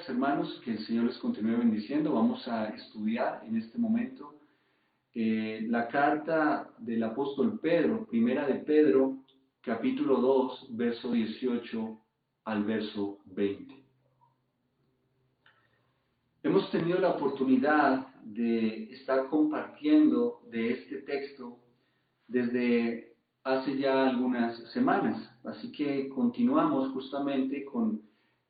días, hermanos, que el Señor les continúe bendiciendo. Vamos a estudiar en este momento la carta del apóstol Pedro, primera de Pedro, capítulo 2, verso 18 al verso 20. Hemos tenido la oportunidad de estar compartiendo de este texto desde hace ya algunas semanas, así que continuamos justamente con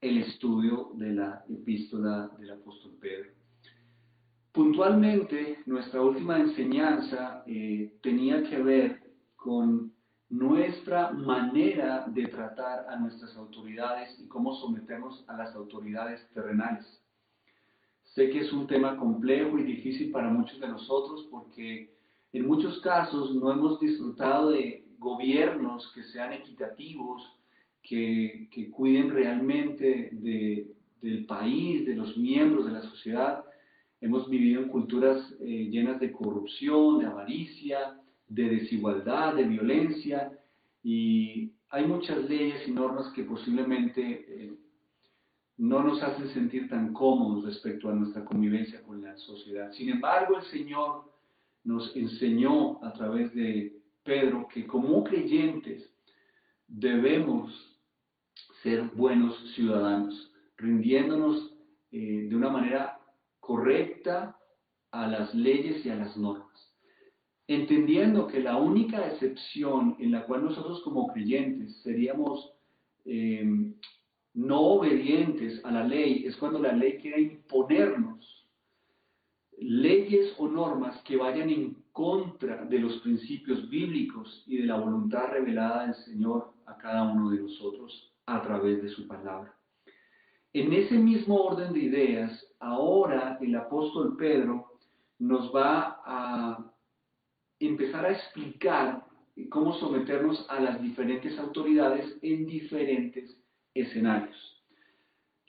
el estudio de la epístola del apóstol Pedro. Puntualmente, nuestra última enseñanza tenía que ver con nuestra manera de tratar a nuestras autoridades y cómo someternos a las autoridades terrenales. Sé que es un tema complejo y difícil para muchos de nosotros porque en muchos casos no hemos disfrutado de gobiernos que sean equitativos, que cuiden realmente del país, de los miembros de la sociedad. Hemos vivido en culturas llenas de corrupción, de avaricia, de desigualdad, de violencia, y hay muchas leyes y normas que posiblemente no nos hacen sentir tan cómodos respecto a nuestra convivencia con la sociedad. Sin embargo, el Señor nos enseñó a través de Pedro que como creyentes debemos ser buenos ciudadanos, rindiéndonos de una manera correcta a las leyes y a las normas, entendiendo que la única excepción en la cual nosotros como creyentes seríamos no obedientes a la ley es cuando la ley quiere imponernos leyes o normas que vayan en contra de los principios bíblicos y de la voluntad revelada del Señor a cada uno de nosotros a través de su palabra. En ese mismo orden de ideas, ahora el apóstol Pedro nos va a empezar a explicar cómo someternos a las diferentes autoridades en diferentes escenarios.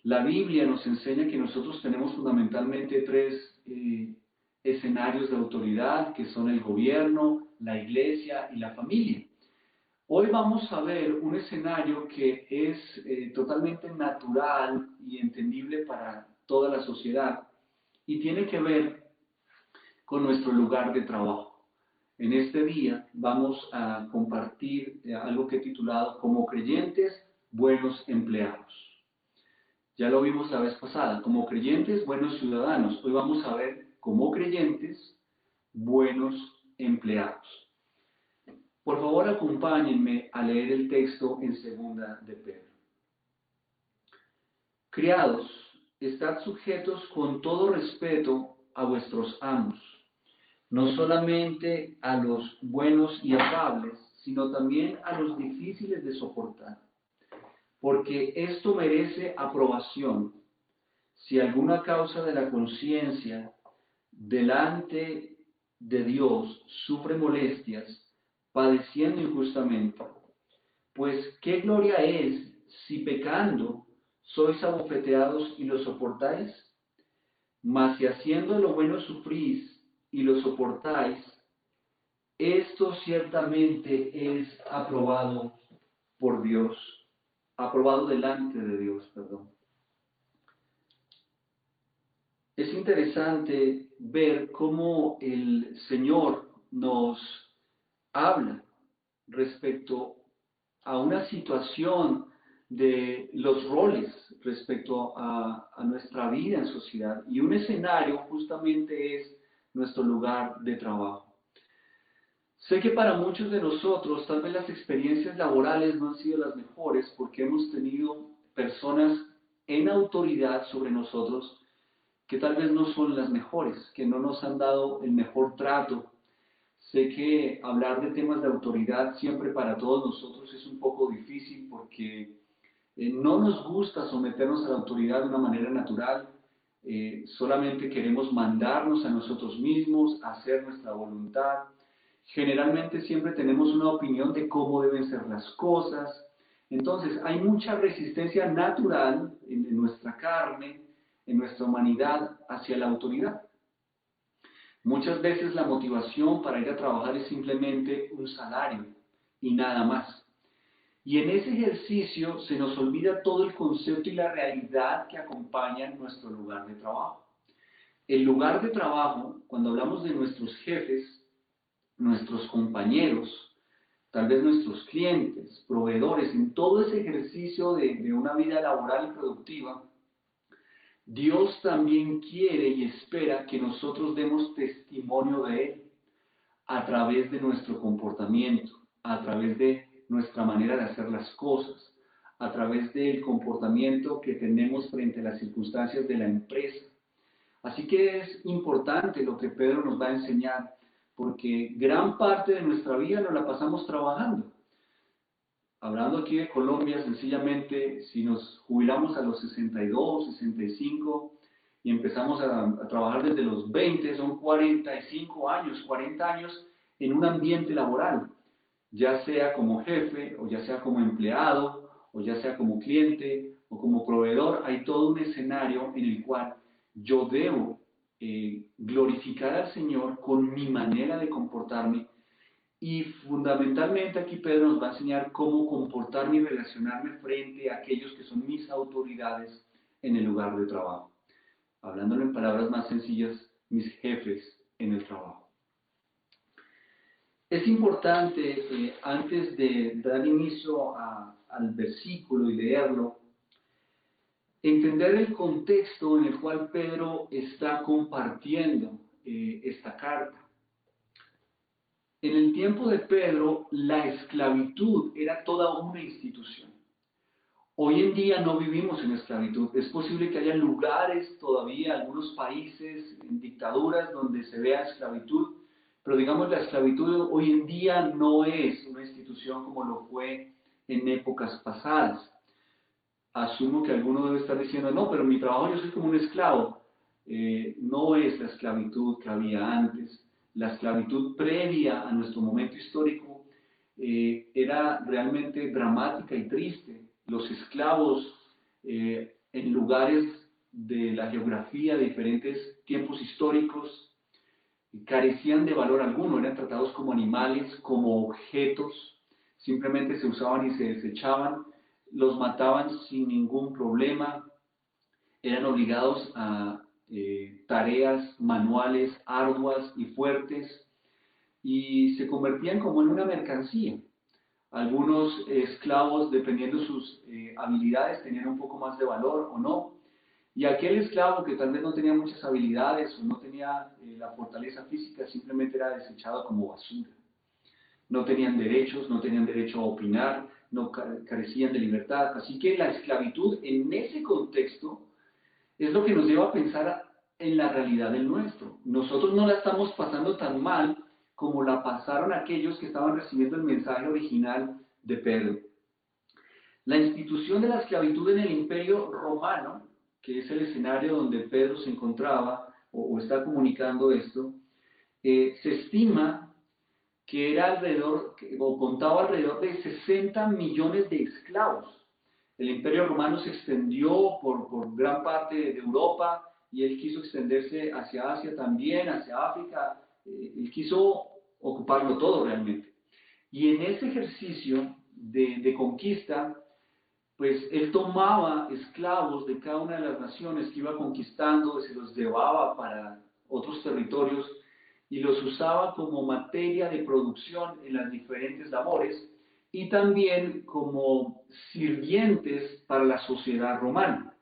La Biblia nos enseña que nosotros tenemos fundamentalmente tres escenarios de autoridad, que son el gobierno, la iglesia y la familia. Hoy vamos a ver un escenario que es totalmente natural y entendible para toda la sociedad y tiene que ver con nuestro lugar de trabajo. En este día vamos a compartir algo que he titulado Como creyentes, buenos empleados. Ya lo vimos la vez pasada, como creyentes, buenos ciudadanos. Hoy vamos a ver como creyentes, buenos empleados. Por favor, acompáñenme a leer el texto en segunda de Pedro. Criados, estad sujetos con todo respeto a vuestros amos, no solamente a los buenos y afables, sino también a los difíciles de soportar, porque esto merece aprobación. Si alguna causa de la conciencia delante de Dios sufre molestias, padeciendo injustamente, pues qué gloria es si pecando sois abofeteados y lo soportáis, mas si haciendo lo bueno sufrís y lo soportáis, esto ciertamente es aprobado por Dios, aprobado delante de Dios, perdón. Es interesante ver cómo el Señor nos habla respecto a una situación de los roles respecto a nuestra vida en sociedad, y un escenario justamente es nuestro lugar de trabajo. Sé que para muchos de nosotros tal vez las experiencias laborales no han sido las mejores porque hemos tenido personas en autoridad sobre nosotros que tal vez no son las mejores, que no nos han dado el mejor trato. Sé que hablar de temas de autoridad siempre para todos nosotros es un poco difícil porque no nos gusta someternos a la autoridad de una manera natural. Solamente queremos mandarnos a nosotros mismos, hacer nuestra voluntad. Generalmente siempre tenemos una opinión de cómo deben ser las cosas. Entonces hay mucha resistencia natural en nuestra carne, en nuestra humanidad hacia la autoridad. Muchas veces la motivación para ir a trabajar es simplemente un salario y nada más. Y en ese ejercicio se nos olvida todo el concepto y la realidad que acompañan nuestro lugar de trabajo. El lugar de trabajo, cuando hablamos de nuestros jefes, nuestros compañeros, tal vez nuestros clientes, proveedores, en todo ese ejercicio de una vida laboral y productiva, Dios también quiere y espera que nosotros demos testimonio de Él a través de nuestro comportamiento, a través de nuestra manera de hacer las cosas, a través del comportamiento que tenemos frente a las circunstancias de la empresa. Así que es importante lo que Pedro nos va a enseñar, porque gran parte de nuestra vida nos la pasamos trabajando. Hablando aquí de Colombia, sencillamente, si nos jubilamos a los 62, 65 y empezamos a trabajar desde los 20, son 45 años, 40 años en un ambiente laboral, ya sea como jefe, o ya sea como empleado, o ya sea como cliente, o como proveedor. Hay todo un escenario en el cual yo debo glorificar al Señor con mi manera de comportarme. Y fundamentalmente aquí Pedro nos va a enseñar cómo comportarme y relacionarme frente a aquellos que son mis autoridades en el lugar de trabajo. Hablándolo en palabras más sencillas, mis jefes en el trabajo. Es importante, antes de dar inicio al versículo y leerlo, entender el contexto en el cual Pedro está compartiendo esta carta. En el tiempo de Pedro, la esclavitud era toda una institución. Hoy en día no vivimos en esclavitud. Es posible que haya lugares todavía, algunos países, en dictaduras donde se vea esclavitud, pero digamos la esclavitud hoy en día no es una institución como lo fue en épocas pasadas. Asumo que alguno debe estar diciendo, no, pero en mi trabajo yo soy como un esclavo. No es la esclavitud que había antes. La esclavitud previa a nuestro momento histórico era realmente dramática y triste. Los esclavos en lugares de la geografía de diferentes tiempos históricos carecían de valor alguno, eran tratados como animales, como objetos, simplemente se usaban y se desechaban, los mataban sin ningún problema, eran obligados a tareas manuales arduas y fuertes y se convertían como en una mercancía. Algunos esclavos, dependiendo de sus habilidades, tenían un poco más de valor o no. Y aquel esclavo que tal vez no tenía muchas habilidades o no tenía la fortaleza física, simplemente era desechado como basura. No tenían derechos, no tenían derecho a opinar, no carecían de libertad. Así que la esclavitud en ese contexto es lo que nos lleva a pensar en la realidad del nuestro. Nosotros no la estamos pasando tan mal como la pasaron aquellos que estaban recibiendo el mensaje original de Pedro. La institución de la esclavitud en el Imperio Romano, que es el escenario donde Pedro se encontraba o está comunicando esto, se estima que era alrededor, o contaba alrededor de 60 millones de esclavos. El Imperio Romano se extendió por gran parte de Europa y él quiso extenderse hacia Asia también, hacia África. Él quiso ocuparlo todo realmente. Y en ese ejercicio de conquista, pues él tomaba esclavos de cada una de las naciones que iba conquistando, se los llevaba para otros territorios y los usaba como materia de producción en las diferentes labores y también como sirvientes para la sociedad romana.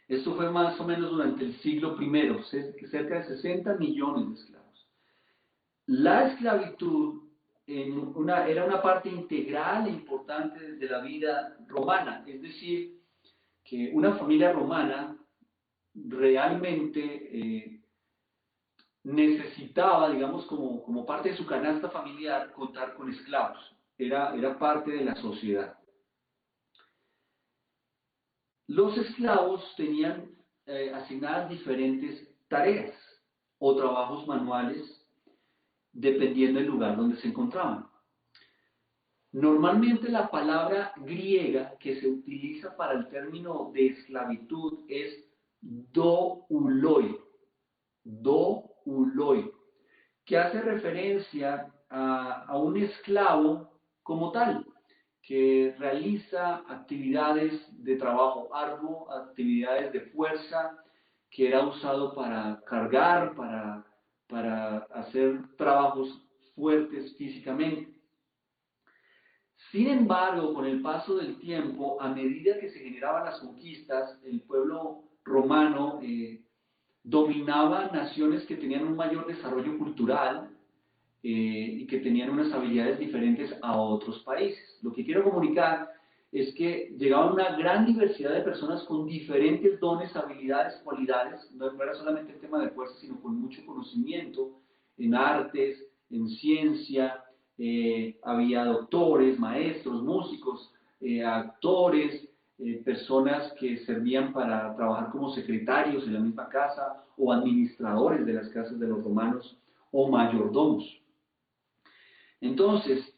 Esto fue más o menos durante el siglo I, cerca de 60 millones de esclavos. La esclavitud era una parte integral e importante de la vida romana, es decir, que una familia romana realmente necesitaba, digamos, como parte de su canasta familiar, contar con esclavos. Era parte de la sociedad. Los esclavos tenían asignadas diferentes tareas o trabajos manuales dependiendo del lugar donde se encontraban. Normalmente la palabra griega que se utiliza para el término de esclavitud es douloi, que hace referencia a un esclavo como tal. que realiza actividades de trabajo arduo, actividades de fuerza, que era usado para cargar, para hacer trabajos fuertes físicamente. Sin embargo, con el paso del tiempo, a medida que se generaban las conquistas, el pueblo romano dominaba naciones que tenían un mayor desarrollo cultural y que tenían unas habilidades diferentes a otros países. Lo que quiero comunicar es que llegaba una gran diversidad de personas con diferentes dones, habilidades, cualidades. No era solamente el tema de fuerza, sino con mucho conocimiento en artes, en ciencia. Había doctores, maestros, músicos, actores, personas que servían para trabajar como secretarios en la misma casa o administradores de las casas de los romanos o mayordomos. Entonces,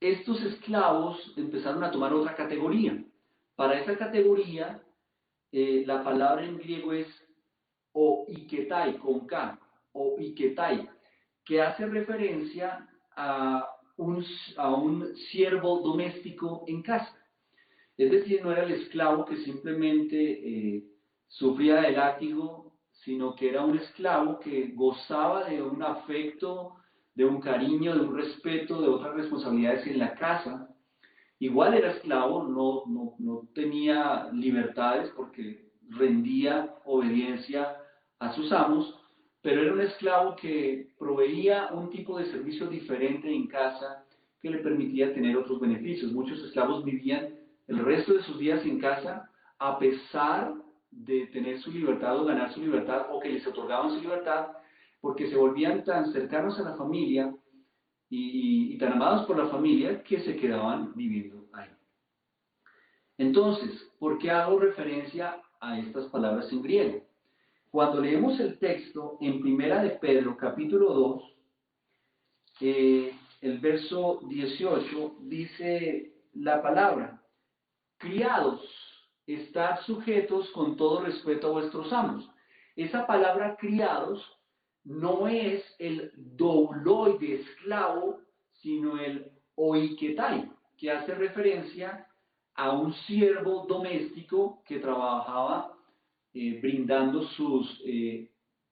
estos esclavos empezaron a tomar otra categoría. Para esa categoría, la palabra en griego es oiketai, con K, oiketai, que hace referencia a un siervo doméstico en casa. Es decir, no era el esclavo que simplemente sufría de látigo, sino que era un esclavo que gozaba de un afecto, de un cariño, de un respeto, de otras responsabilidades en la casa. Igual era esclavo, no tenía libertades porque rendía obediencia a sus amos, pero era un esclavo que proveía un tipo de servicio diferente en casa que le permitía tener otros beneficios. Muchos esclavos vivían el resto de sus días en casa a pesar de tener su libertad o ganar su libertad o que les otorgaban su libertad, porque se volvían tan cercanos a la familia y tan amados por la familia que se quedaban viviendo ahí. Entonces, ¿por qué hago referencia a estas palabras en griego? Cuando leemos el texto en Primera de Pedro, capítulo 2, el verso 18, dice la palabra: criados, estad sujetos con todo respeto a vuestros amos. Esa palabra criados no es el douloi de esclavo, sino el oiketai, que hace referencia a un siervo doméstico que trabajaba brindando sus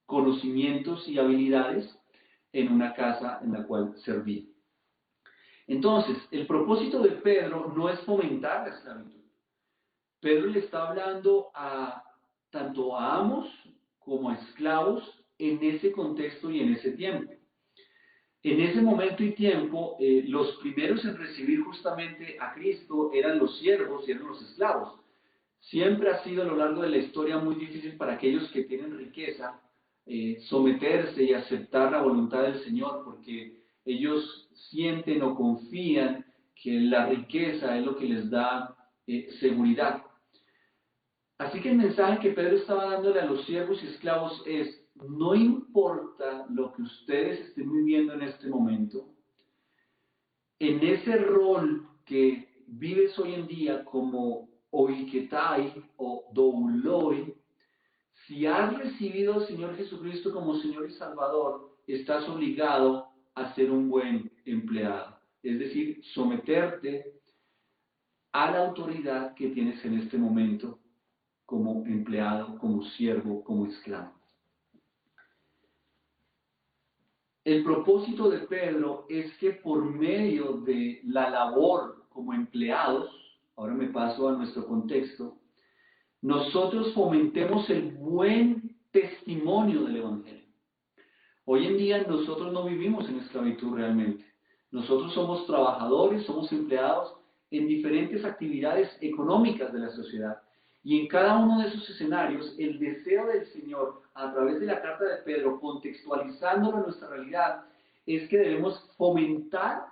conocimientos y habilidades en una casa en la cual servía. Entonces, el propósito de Pedro no es fomentar la esclavitud. Pedro le está hablando tanto a amos como a esclavos en ese contexto y en ese tiempo. En ese momento y tiempo, los primeros en recibir justamente a Cristo eran los siervos y eran los esclavos. Siempre ha sido a lo largo de la historia muy difícil para aquellos que tienen riqueza someterse y aceptar la voluntad del Señor, porque ellos sienten o confían que la riqueza es lo que les da seguridad. Así que el mensaje que Pedro estaba dándole a los siervos y esclavos es: no importa lo que ustedes estén viviendo en este momento, en ese rol que vives hoy en día como oiketai o douloi, si has recibido al Señor Jesucristo como Señor y Salvador, estás obligado a ser un buen empleado. Es decir, someterte a la autoridad que tienes en este momento como empleado, como siervo, como esclavo. El propósito de Pedro es que por medio de la labor como empleados, ahora me paso a nuestro contexto, nosotros fomentemos el buen testimonio del Evangelio. Hoy en día nosotros no vivimos en esclavitud realmente. Nosotros somos trabajadores, somos empleados en diferentes actividades económicas de la sociedad. Y en cada uno de esos escenarios, el deseo del Señor, a través de la carta de Pedro, contextualizándolo en nuestra realidad, es que debemos fomentar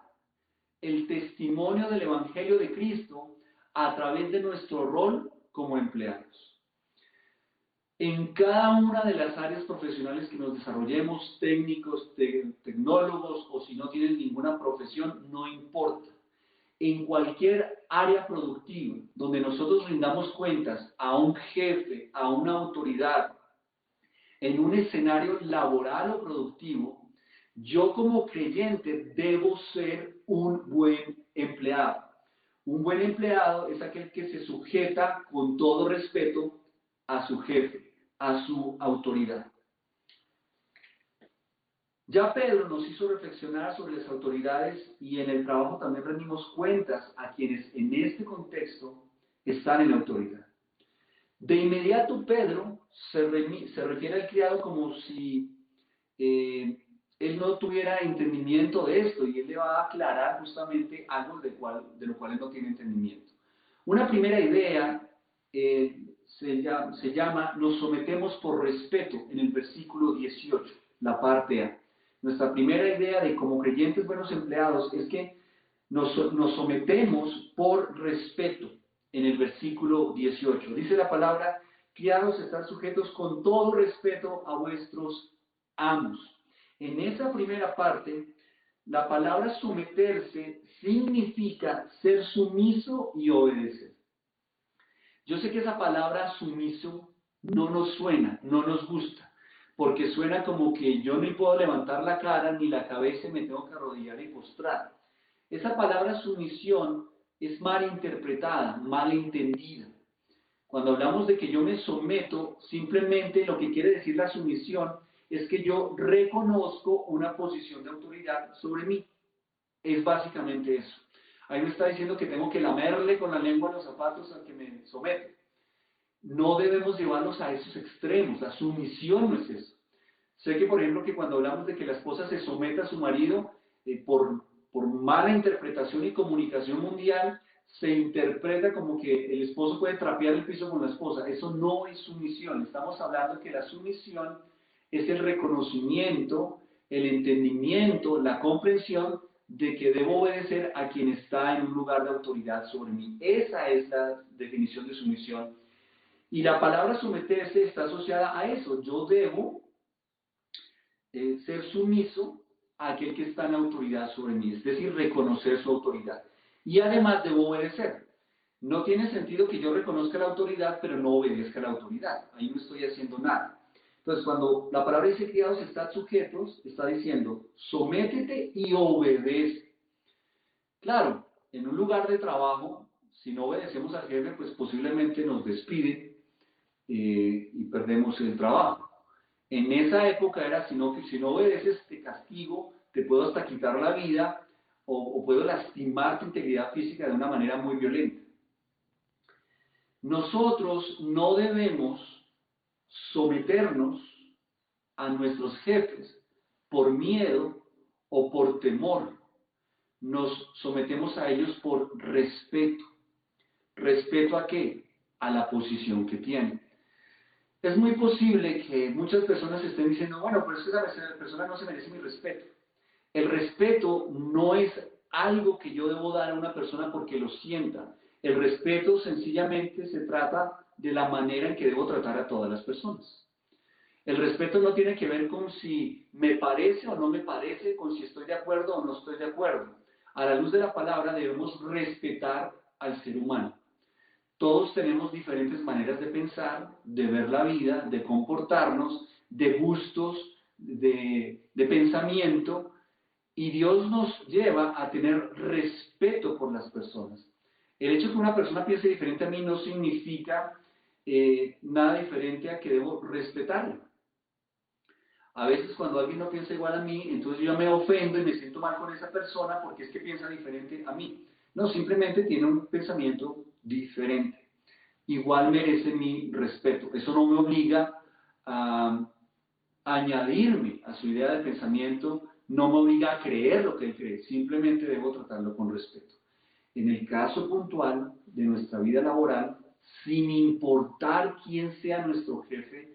el testimonio del Evangelio de Cristo a través de nuestro rol como empleados. En cada una de las áreas profesionales que nos desarrollemos, técnicos, tecnólogos, o si no tienes ninguna profesión, no importa. En cualquier área productiva donde nosotros rindamos cuentas a un jefe, a una autoridad, en un escenario laboral o productivo, yo como creyente debo ser un buen empleado. Un buen empleado es aquel que se sujeta con todo respeto a su jefe, a su autoridad. Ya Pedro nos hizo reflexionar sobre las autoridades y en el trabajo también rendimos cuentas a quienes en este contexto están en autoridad. De inmediato Pedro se refiere al criado como si él no tuviera entendimiento de esto y él le va a aclarar justamente algo de lo cual él no tiene entendimiento. Una primera idea se llama nos sometemos por respeto en el versículo 18, la parte A. Nuestra primera idea de como creyentes buenos empleados es que nos sometemos por respeto en el versículo 18. Dice la palabra, criados, están sujetos con todo respeto a vuestros amos. En esa primera parte, la palabra someterse significa ser sumiso y obedecer. Yo sé que esa palabra sumiso no nos suena, no nos gusta, porque suena como que yo ni puedo levantar la cara ni la cabeza y me tengo que arrodillar y postrar. Esa palabra sumisión es mal interpretada, mal entendida. Cuando hablamos de que yo me someto, simplemente lo que quiere decir la sumisión es que yo reconozco una posición de autoridad sobre mí. Es básicamente eso. Ahí me está diciendo que tengo que lamerle con la lengua los zapatos al que me somete. No debemos llevarlos a esos extremos. La sumisión no es eso. Sé que, por ejemplo, que cuando hablamos de que la esposa se someta a su marido, por mala interpretación y comunicación mundial, se interpreta como que el esposo puede trapear el piso con la esposa. Eso no es sumisión. Estamos hablando que la sumisión es el reconocimiento, el entendimiento, la comprensión de que debo obedecer a quien está en un lugar de autoridad sobre mí. Esa es la definición de sumisión. Y la palabra someterse está asociada a eso. Yo debo ser sumiso a aquel que está en autoridad sobre mí, es decir, reconocer su autoridad. Y además debo obedecer. No tiene sentido que yo reconozca la autoridad, pero no obedezca la autoridad. Ahí no estoy haciendo nada. Entonces, cuando la palabra dice criados, están sujetos, está diciendo, sométete y obedece. Claro, en un lugar de trabajo, si no obedecemos al jefe, pues posiblemente nos despiden y perdemos el trabajo. En esa época era, si no obedeces, te castigo, te puedo hasta quitar la vida o puedo lastimar tu integridad física de una manera muy violenta. Nosotros no debemos someternos a nuestros jefes por miedo o por temor. Nos sometemos a ellos por respeto. ¿Respeto a qué? A la posición que tienen. Es muy posible que muchas personas estén diciendo, bueno, pero es que esa persona no se merece mi respeto. El respeto no es algo que yo debo dar a una persona porque lo sienta. El respeto sencillamente se trata de la manera en que debo tratar a todas las personas. El respeto no tiene que ver con si me parece o no me parece, con si estoy de acuerdo o no estoy de acuerdo. A la luz de la palabra debemos respetar al ser humano. Todos tenemos diferentes maneras de pensar, de ver la vida, de comportarnos, de gustos, de pensamiento, y Dios nos lleva a tener respeto por las personas. El hecho de que una persona piense diferente a mí no significa nada diferente a que debo respetarlo. A veces cuando alguien no piensa igual a mí, entonces yo me ofendo y me siento mal con esa persona porque es que piensa diferente a mí. No, simplemente tiene un pensamiento diferente. Igual merece mi respeto. Eso no me obliga a añadirme a su idea de pensamiento, no me obliga a creer lo que él cree, simplemente debo tratarlo con respeto. En el caso puntual de nuestra vida laboral, sin importar quién sea nuestro jefe,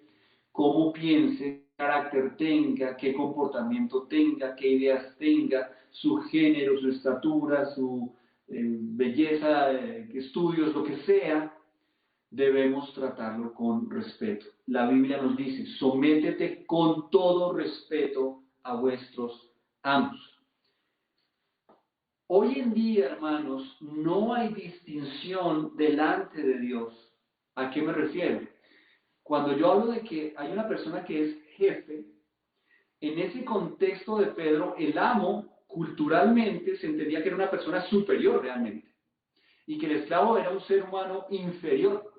cómo piense, qué carácter tenga, qué comportamiento tenga, qué ideas tenga, su género, su estatura, su belleza, estudios, lo que sea, debemos tratarlo con respeto. La Biblia nos dice, sométete con todo respeto a vuestros amos. Hoy en día, hermanos, no hay distinción delante de Dios. ¿A qué me refiero? Cuando yo hablo de que hay una persona que es jefe, en ese contexto de Pedro, el amo culturalmente se entendía que era una persona superior realmente. y que el esclavo era un ser humano inferior.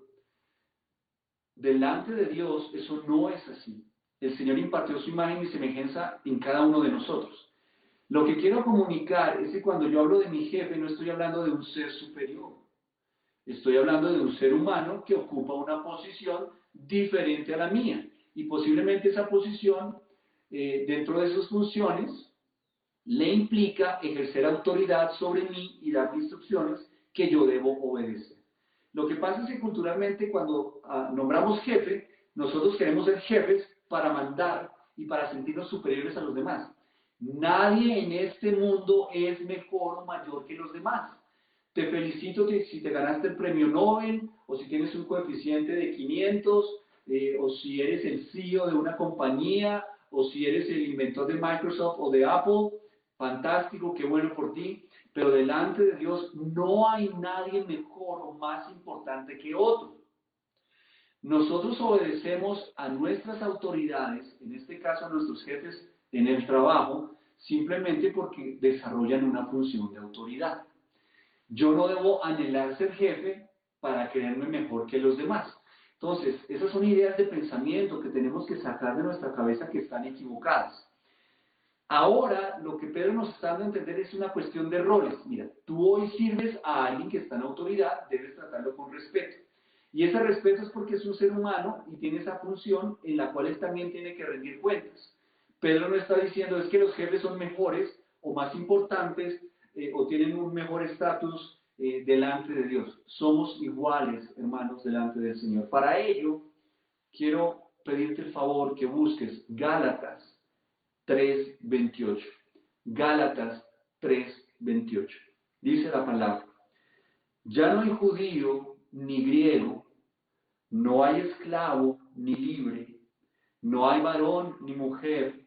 Delante de Dios eso no es así. El Señor impartió su imagen y semejanza en cada uno de nosotros. Lo que quiero comunicar es que cuando yo hablo de mi jefe no estoy hablando de un ser superior. Estoy hablando de un ser humano que ocupa una posición diferente a la mía. Y posiblemente esa posición, dentro de sus funciones, le implica ejercer autoridad sobre mí y dar instrucciones que yo debo obedecer. Lo que pasa es que culturalmente cuando nombramos jefe, nosotros queremos ser jefes para mandar y para sentirnos superiores a los demás. Nadie en este mundo es mejor o mayor que los demás. Te felicito si te ganaste el premio Nobel, o si tienes un coeficiente de 500, o si eres el CEO de una compañía, o si eres el inventor de Microsoft o de Apple. Fantástico, qué bueno por ti. Pero delante de Dios no hay nadie mejor o más importante que otro. Nosotros obedecemos a nuestras autoridades, en este caso a nuestros jefes en el trabajo, simplemente porque desarrollan una función de autoridad. Yo no debo anhelar ser jefe para creerme mejor que los demás. Entonces, esas son ideas de pensamiento que tenemos que sacar de nuestra cabeza que están equivocadas. Ahora, lo que Pedro nos está dando a entender es una cuestión de roles. Mira, tú hoy sirves a alguien que está en autoridad, debes tratarlo con respeto. Y ese respeto es porque es un ser humano y tiene esa función en la cual él también tiene que rendir cuentas. Pedro no está diciendo es que los jefes son mejores o más importantes o tienen un mejor estatus delante de Dios. Somos iguales, hermanos, delante del Señor. Para ello, quiero pedirte el favor que busques Gálatas 3:28. Gálatas 3:28. Dice la palabra: ya no hay judío ni griego, no hay esclavo ni libre, no hay varón ni mujer,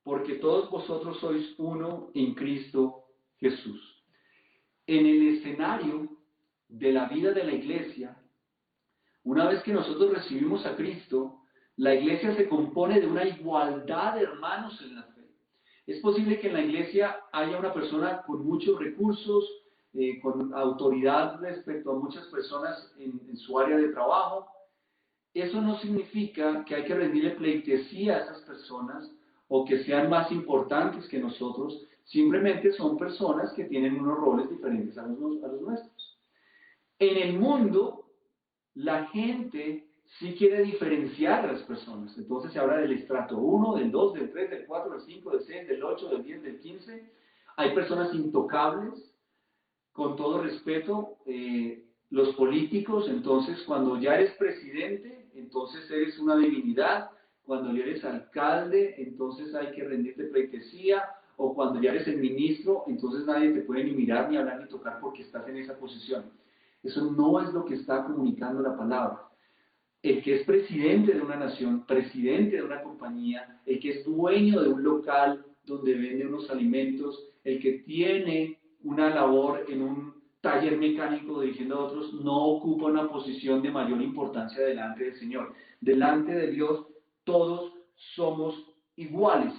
porque todos vosotros sois uno en Cristo Jesús. En el escenario de la vida de la iglesia, una vez que nosotros recibimos a Cristo, la iglesia se compone de una igualdad de hermanos en la fe. Es posible que en la iglesia haya una persona con muchos recursos, con autoridad respecto a muchas personas en su área de trabajo. Eso no significa que hay que rendirle pleitesía a esas personas o que sean más importantes que nosotros. Simplemente son personas que tienen unos roles diferentes a los nuestros. En el mundo, la gente sí quiere diferenciar a las personas. Entonces se habla del estrato 1, del 2, del 3, del 4, del 5, del 6, del 8, del 10, del 15. Hay personas intocables, con todo respeto, los políticos. Entonces cuando ya eres presidente, entonces eres una divinidad. Cuando ya eres alcalde, entonces hay que rendirte pleitesía. O cuando ya eres el ministro, entonces nadie te puede ni mirar, ni hablar, ni tocar porque estás en esa posición. Eso no es lo que está comunicando la palabra. El que es presidente de una nación, presidente de una compañía, el que es dueño de un local donde vende unos alimentos, el que tiene una labor en un taller mecánico dirigiendo a otros, no ocupa una posición de mayor importancia delante del Señor. Delante de Dios todos somos iguales.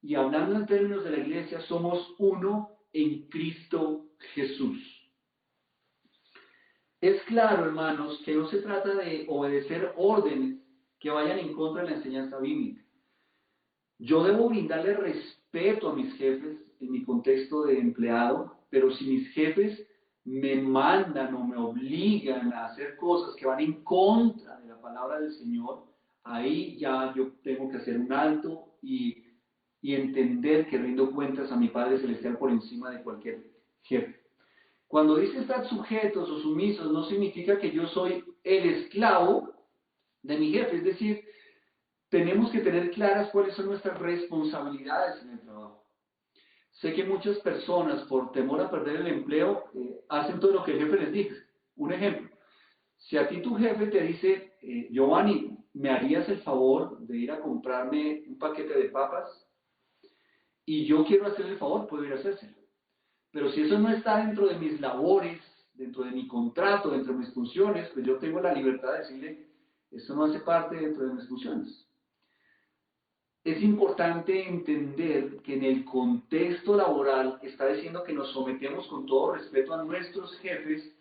Y hablando en términos de la iglesia, somos uno en Cristo Jesús. Es claro, hermanos, que no se trata de obedecer órdenes que vayan en contra de la enseñanza bíblica. Yo debo brindarle respeto a mis jefes en mi contexto de empleado, pero si mis jefes me mandan o me obligan a hacer cosas que van en contra de la palabra del Señor, ahí ya yo tengo que hacer un alto y entender que rindo cuentas a mi Padre Celestial por encima de cualquier jefe. Cuando dice estar sujetos o sumisos, no significa que yo soy el esclavo de mi jefe. Es decir, tenemos que tener claras cuáles son nuestras responsabilidades en el trabajo. Sé que muchas personas, por temor a perder el empleo, hacen todo lo que el jefe les dice. Un ejemplo, si a ti tu jefe te dice, Giovanni, ¿me harías el favor de ir a comprarme un paquete de papas? Y yo quiero hacerle el favor, puedo ir a hacérselo. Pero si eso no está dentro de mis labores, dentro de mi contrato, dentro de mis funciones, pues yo tengo la libertad de decirle, eso no hace parte dentro de mis funciones. Es importante entender que en el contexto laboral está diciendo que nos sometemos con todo respeto a nuestros jefes,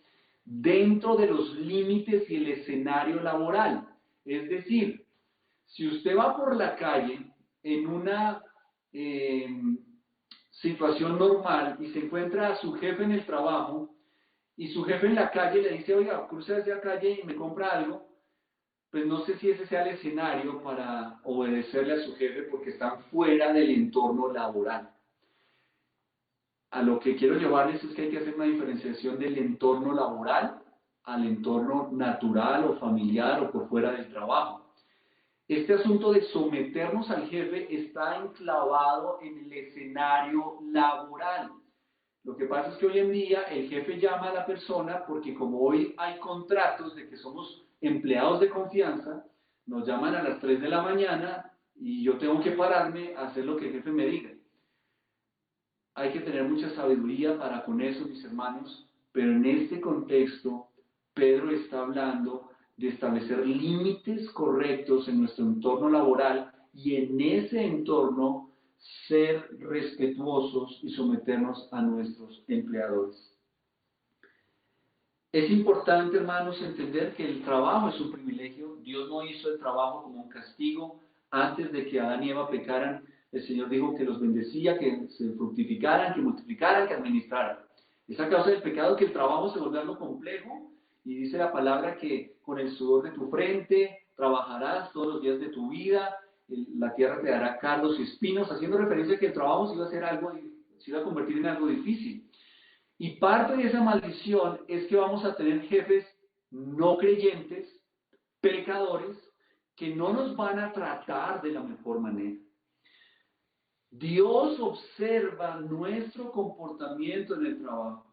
dentro de los límites y el escenario laboral. Es decir, si usted va por la calle en una situación normal y se encuentra a su jefe en el trabajo y su jefe en la calle le dice, oiga, cruce hacia la calle y me compra algo, pues no sé si ese sea el escenario para obedecerle a su jefe porque están fuera del entorno laboral. A lo que quiero llevarles es que hay que hacer una diferenciación del entorno laboral al entorno natural o familiar o por fuera del trabajo. Este asunto de someternos al jefe está enclavado en el escenario laboral. Lo que pasa es que hoy en día el jefe llama a la persona porque como hoy hay contratos de que somos empleados de confianza, nos llaman a las 3 de la mañana y yo tengo que pararme a hacer lo que el jefe me diga. Hay que tener mucha sabiduría para con eso, mis hermanos, pero en este contexto, Pedro está hablando de establecer límites correctos en nuestro entorno laboral y en ese entorno ser respetuosos y someternos a nuestros empleadores. Es importante, hermanos, entender que el trabajo es un privilegio. Dios no hizo el trabajo como un castigo. Antes de que Adán y Eva pecaran, el Señor dijo que los bendecía, que se fructificaran, que multiplicaran, que administraran. Es a causa del pecado que el trabajo se volvió algo complejo y dice la palabra que con el sudor de tu frente trabajarás todos los días de tu vida, la tierra te dará cardos y espinos, haciendo referencia a que el trabajo se iba a convertir en algo difícil. Y parte de esa maldición es que vamos a tener jefes no creyentes, pecadores, que no nos van a tratar de la mejor manera. Dios observa nuestro comportamiento en el trabajo.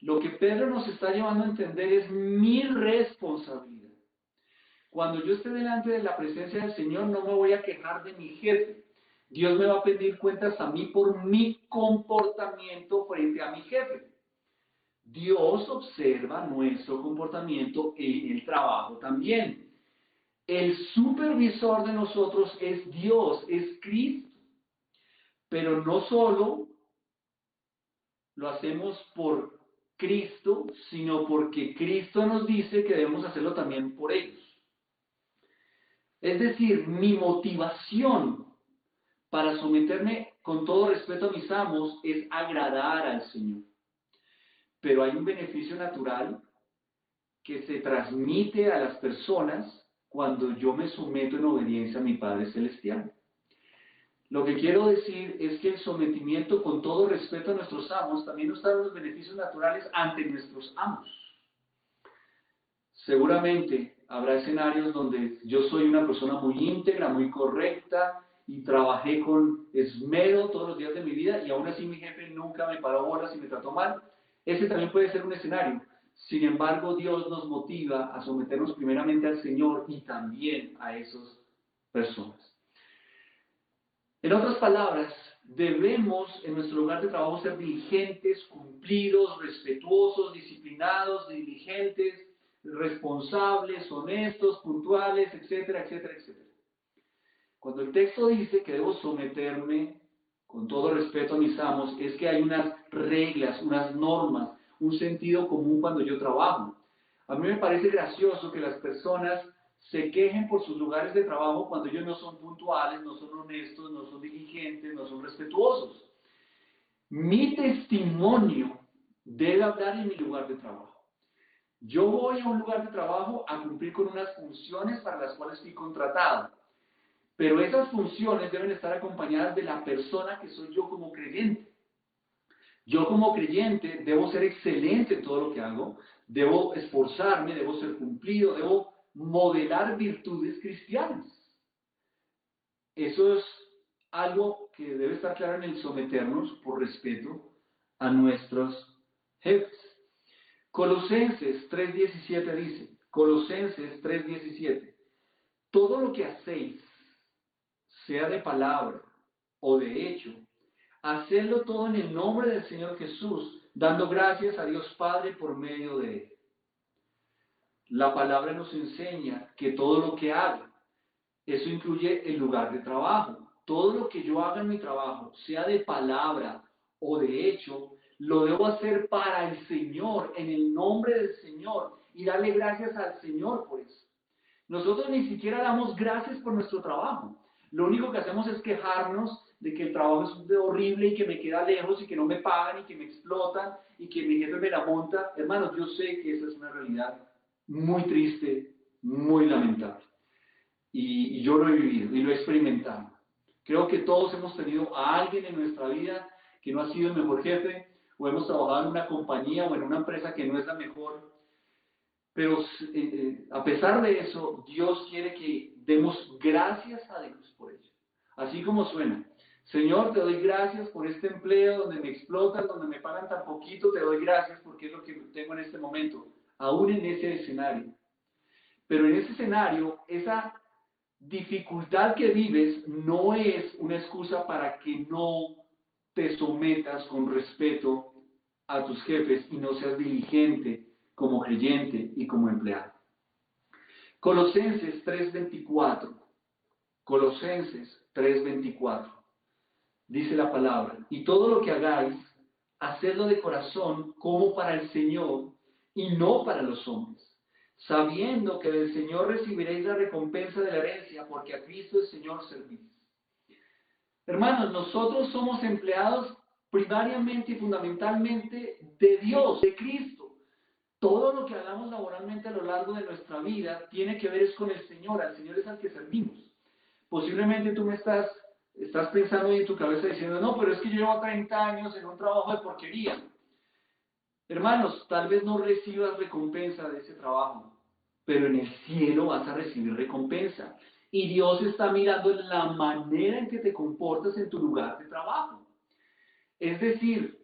Lo que Pedro nos está llevando a entender es mi responsabilidad. Cuando yo esté delante de la presencia del Señor, no me voy a quejar de mi jefe. Dios me va a pedir cuentas a mí por mi comportamiento frente a mi jefe. Dios observa nuestro comportamiento en el trabajo también. El supervisor de nosotros es Dios, es Cristo. Pero no solo lo hacemos por Cristo, sino porque Cristo nos dice que debemos hacerlo también por ellos. Es decir, mi motivación para someterme con todo respeto a mis amos es agradar al Señor. Pero hay un beneficio natural que se transmite a las personas cuando yo me someto en obediencia a mi Padre Celestial. Lo que quiero decir es que el sometimiento con todo respeto a nuestros amos también nos da los beneficios naturales ante nuestros amos. Seguramente habrá escenarios donde yo soy una persona muy íntegra, muy correcta y trabajé con esmero todos los días de mi vida y aún así mi jefe nunca me paró bolas y me trató mal. Ese también puede ser un escenario. Sin embargo, Dios nos motiva a someternos primeramente al Señor y también a esas personas. En otras palabras, debemos en nuestro lugar de trabajo ser diligentes, cumplidos, respetuosos, disciplinados, diligentes, responsables, honestos, puntuales, etcétera, etcétera, etcétera. Cuando el texto dice que debo someterme con todo respeto a mis amos, es que hay unas reglas, unas normas, un sentido común cuando yo trabajo. A mí me parece gracioso que las personas se quejen por sus lugares de trabajo cuando ellos no son puntuales, no son honestos, no son diligentes, no son respetuosos. Mi testimonio debe hablar en mi lugar de trabajo. Yo voy a un lugar de trabajo a cumplir con unas funciones para las cuales estoy contratado. Pero esas funciones deben estar acompañadas de la persona que soy yo como creyente. Yo como creyente debo ser excelente en todo lo que hago, debo esforzarme, debo ser cumplido, debo modelar virtudes cristianas. Eso es algo que debe estar claro en el someternos por respeto a nuestros jefes. Colosenses 3:17 dice, Colosenses 3:17, todo lo que hacéis, sea de palabra o de hecho, hacedlo todo en el nombre del Señor Jesús, dando gracias a Dios Padre por medio de Él. La palabra nos enseña que todo lo que haga, eso incluye el lugar de trabajo. Todo lo que yo haga en mi trabajo, sea de palabra o de hecho, lo debo hacer para el Señor, en el nombre del Señor, y darle gracias al Señor por eso. Nosotros ni siquiera damos gracias por nuestro trabajo. Lo único que hacemos es quejarnos de que el trabajo es horrible y que me queda lejos y que no me pagan y que me explotan y que mi jefe me la monta. Hermanos, yo sé que esa es una realidad muy triste, muy lamentable. Y yo lo he vivido y lo he experimentado. Creo que todos hemos tenido a alguien en nuestra vida que no ha sido el mejor jefe, o hemos trabajado en una compañía o en una empresa que no es la mejor. Pero a pesar de eso, Dios quiere que demos gracias a Dios por ello. Así como suena. Señor, te doy gracias por este empleo donde me explotan, donde me pagan tan poquito, te doy gracias porque es lo que tengo en este momento, aún en ese escenario. Pero en ese escenario, esa dificultad que vives no es una excusa para que no te sometas con respeto a tus jefes y no seas diligente como creyente y como empleado. Colosenses 3:24. Colosenses 3:24. Dice la palabra: y todo lo que hagáis, hacedlo de corazón como para el Señor y no para los hombres, sabiendo que del Señor recibiréis la recompensa de la herencia, porque a Cristo el Señor servís. Hermanos, nosotros somos empleados primariamente y fundamentalmente de Dios, de Cristo. Todo lo que hagamos laboralmente a lo largo de nuestra vida tiene que ver es con el Señor. Al Señor es al que servimos. Posiblemente tú estás pensando en tu cabeza diciendo, no, pero es que yo llevo 30 años en un trabajo de porquería. Hermanos, tal vez no recibas recompensa de ese trabajo, pero en el cielo vas a recibir recompensa. Y Dios está mirando la manera en que te comportas en tu lugar de trabajo. Es decir,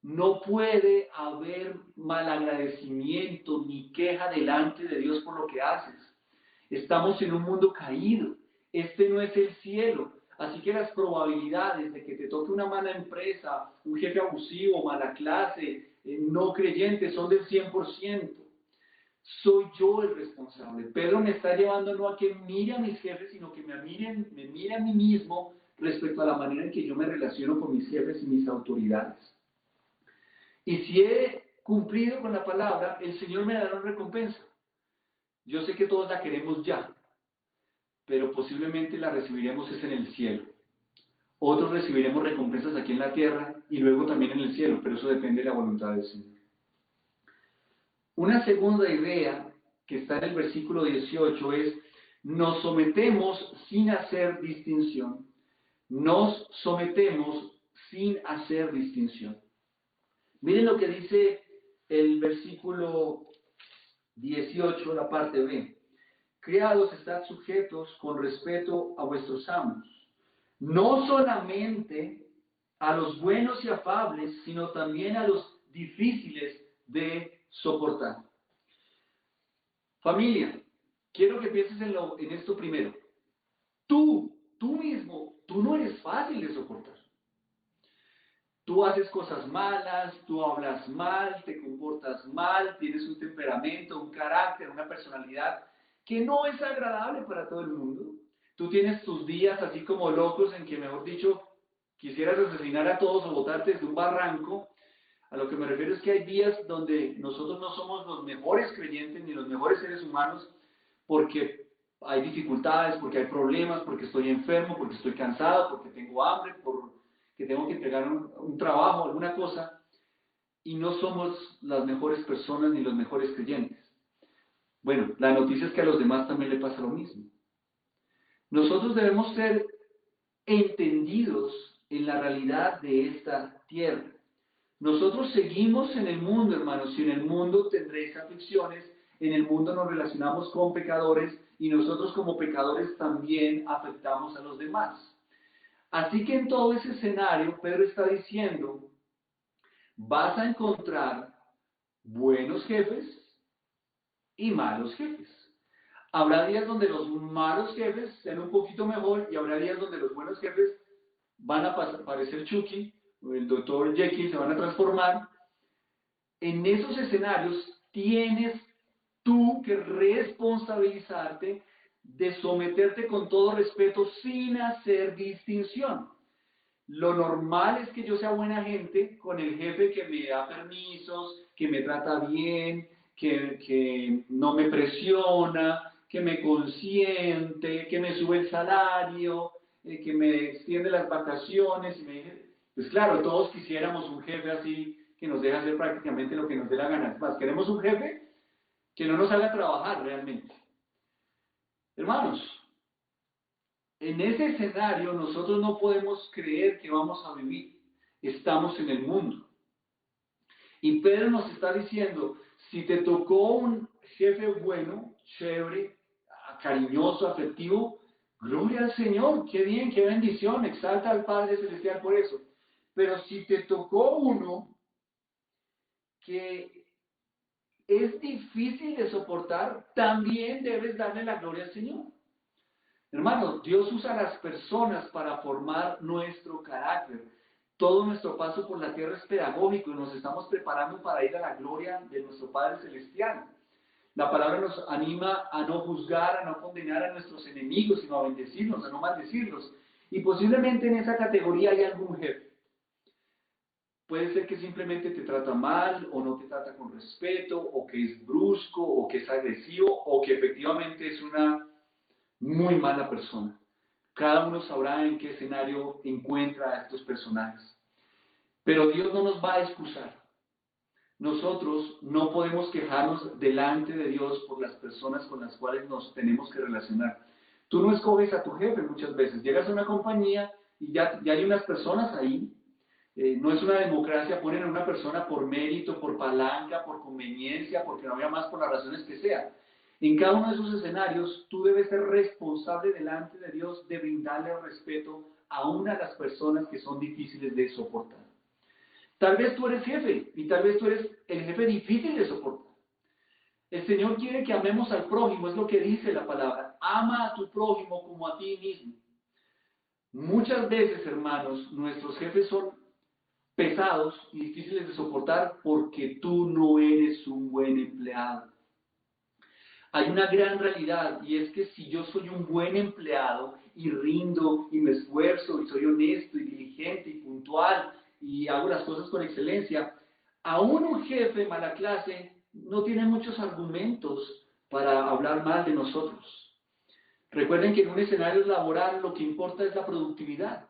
no puede haber malagradecimiento ni queja delante de Dios por lo que haces. Estamos en un mundo caído. Este no es el cielo. Así que las probabilidades de que te toque una mala empresa, un jefe abusivo, mala clase, no creyente, son del 100%. Soy yo el responsable. Pedro me está llevando no a que mire a mis jefes, sino que me mire a mí mismo respecto a la manera en que yo me relaciono con mis jefes y mis autoridades. Y si he cumplido con la palabra, el Señor me dará una recompensa. Yo sé que todos la queremos ya, pero posiblemente la recibiremos es en el cielo. Otros recibiremos recompensas aquí en la tierra y luego también en el cielo, pero eso depende de la voluntad del Señor. Una segunda idea que está en el versículo 18 es: nos sometemos sin hacer distinción. Nos sometemos sin hacer distinción. Miren lo que dice el versículo 18, la parte B. Criados, estad sujetos con respeto a vuestros amos, no solamente a los buenos y afables, sino también a los difíciles de soportar. Familia, quiero que pienses en esto primero. Tú mismo, tú no eres fácil de soportar. Tú haces cosas malas, tú hablas mal, te comportas mal, tienes un temperamento, un carácter, una personalidad que no es agradable para todo el mundo. Tú tienes tus días así como locos en que, mejor dicho, quisieras asesinar a todos o botarte desde un barranco. A lo que me refiero es que hay días donde nosotros no somos los mejores creyentes ni los mejores seres humanos porque hay dificultades, porque hay problemas, porque estoy enfermo, porque estoy cansado, porque tengo hambre, porque tengo que entregar un trabajo, alguna cosa, y no somos las mejores personas ni los mejores creyentes. Bueno, la noticia es que a los demás también le pasa lo mismo. Nosotros debemos ser entendidos en la realidad de esta tierra. Nosotros seguimos en el mundo, hermanos, y en el mundo tendréis aflicciones, en el mundo nos relacionamos con pecadores, y nosotros como pecadores también afectamos a los demás. Así que en todo ese escenario, Pedro está diciendo, vas a encontrar buenos jefes y malos jefes. Habrá días donde los malos jefes sean un poquito mejor y habrá días donde los buenos jefes van a parecer Chucky, o el doctor Jekyll, se van a transformar. En esos escenarios tienes tú que responsabilizarte de someterte con todo respeto sin hacer distinción. Lo normal es que yo sea buena gente con el jefe que me da permisos, que me trata bien, que no me presiona, que me consiente, que me sube el salario, que me extiende las vacaciones. Pues claro, todos quisiéramos un jefe así que nos deja hacer prácticamente lo que nos dé la gana. Es más, queremos un jefe que no nos haga trabajar realmente. Hermanos, en ese escenario nosotros no podemos creer que vamos a vivir. Estamos en el mundo. Y Pedro nos está diciendo, si te tocó un jefe bueno, chévere, cariñoso, afectivo, gloria al Señor, qué bien, qué bendición, exalta al Padre Celestial por eso. Pero si te tocó uno que es difícil de soportar, también debes darle la gloria al Señor. Hermanos, Dios usa a las personas para formar nuestro carácter. Todo nuestro paso por la tierra es pedagógico y nos estamos preparando para ir a la gloria de nuestro Padre Celestial. La palabra nos anima a no juzgar, a no condenar a nuestros enemigos, sino a bendecirlos, a no maldecirlos. Y posiblemente en esa categoría hay algún jefe. Puede ser que simplemente te trata mal, o no te trata con respeto, o que es brusco, o que es agresivo, o que efectivamente es una muy mala persona. Cada uno sabrá en qué escenario encuentra a estos personajes. Pero Dios no nos va a excusar. Nosotros no podemos quejarnos delante de Dios por las personas con las cuales nos tenemos que relacionar. Tú no escoges a tu jefe muchas veces. Llegas a una compañía y ya hay unas personas ahí. No es una democracia, ponen a una persona por mérito, por palanca, por conveniencia, porque no había más, por las razones que sea. En cada uno de esos escenarios, tú debes ser responsable delante de Dios de brindarle respeto a una de las personas que son difíciles de soportar. Tal vez tú eres jefe y tal vez tú eres el jefe difícil de soportar. El Señor quiere que amemos al prójimo, es lo que dice la palabra. Ama a tu prójimo como a ti mismo. Muchas veces, hermanos, nuestros jefes son pesados y difíciles de soportar porque tú no eres un buen empleado. Hay una gran realidad y es que si yo soy un buen empleado y rindo y me esfuerzo y soy honesto y diligente y puntual y hago las cosas con excelencia, aún un jefe mala clase no tiene muchos argumentos para hablar mal de nosotros. Recuerden que en un escenario laboral lo que importa es la productividad.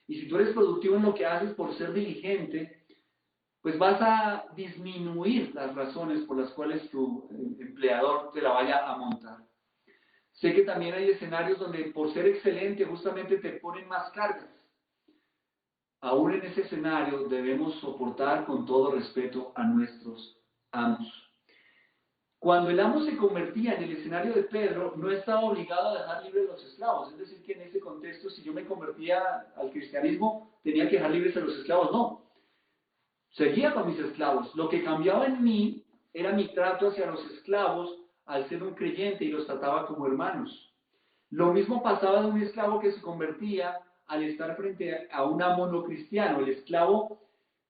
Y si tú eres productivo en lo que haces por ser diligente, pues vas a disminuir las razones por las cuales tu empleador te la vaya a montar. Sé que también hay escenarios donde por ser excelente justamente te ponen más cargas. Aún en ese escenario debemos soportar con todo respeto a nuestros amos. Cuando el amo se convertía en el escenario de Pedro, no estaba obligado a dejar libres a los esclavos. Es decir, que en ese contexto, si yo me convertía al cristianismo, tenía que dejar libres a los esclavos. No, seguía con mis esclavos. Lo que cambiaba en mí era mi trato hacia los esclavos al ser un creyente y los trataba como hermanos. Lo mismo pasaba de un esclavo que se convertía al estar frente a un amo no cristiano. El esclavo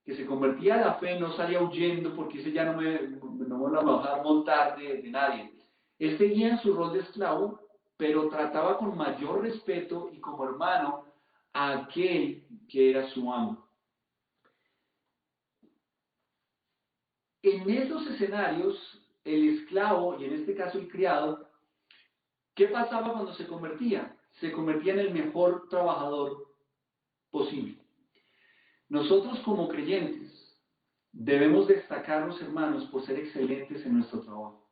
que se convertía a la fe no salía huyendo porque ese ya no me lo va a dejar montar de nadie. Él seguía en su rol de esclavo, pero trataba con mayor respeto y como hermano a aquel que era su amo. En esos escenarios, el esclavo, y en este caso el criado, ¿qué pasaba cuando se convertía? Se convertía en el mejor trabajador posible. Nosotros como creyentes debemos destacarnos, hermanos, por ser excelentes en nuestro trabajo.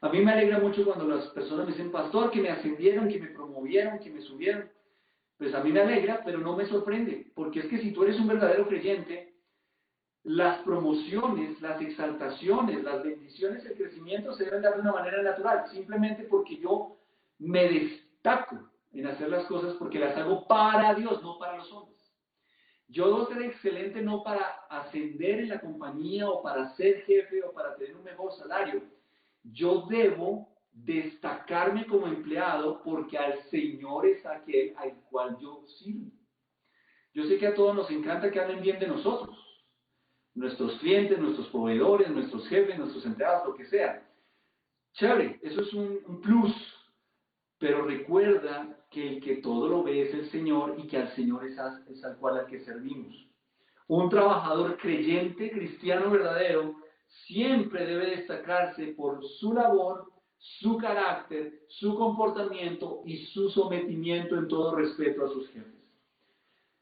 A mí me alegra mucho cuando las personas me dicen, pastor, que me ascendieron, que me promovieron, que me subieron. Pues a mí me alegra, pero no me sorprende, porque es que si tú eres un verdadero creyente, las promociones, las exaltaciones, las bendiciones, el crecimiento se deben dar de una manera natural, simplemente porque yo me destaco en hacer las cosas porque las hago para Dios, no para los hombres. Yo debo ser excelente no para ascender en la compañía o para ser jefe o para tener un mejor salario. Yo debo destacarme como empleado porque al Señor es aquel al cual yo sirvo. Yo sé que a todos nos encanta que hablen bien de nosotros. Nuestros clientes, nuestros proveedores, nuestros jefes, nuestros empleados, lo que sea. Chévere, eso es un plus. Pero recuerda que el que todo lo ve es el Señor y que al Señor es al cual al que servimos. Un trabajador creyente, cristiano verdadero, siempre debe destacarse por su labor, su carácter, su comportamiento y su sometimiento en todo respeto a sus jefes.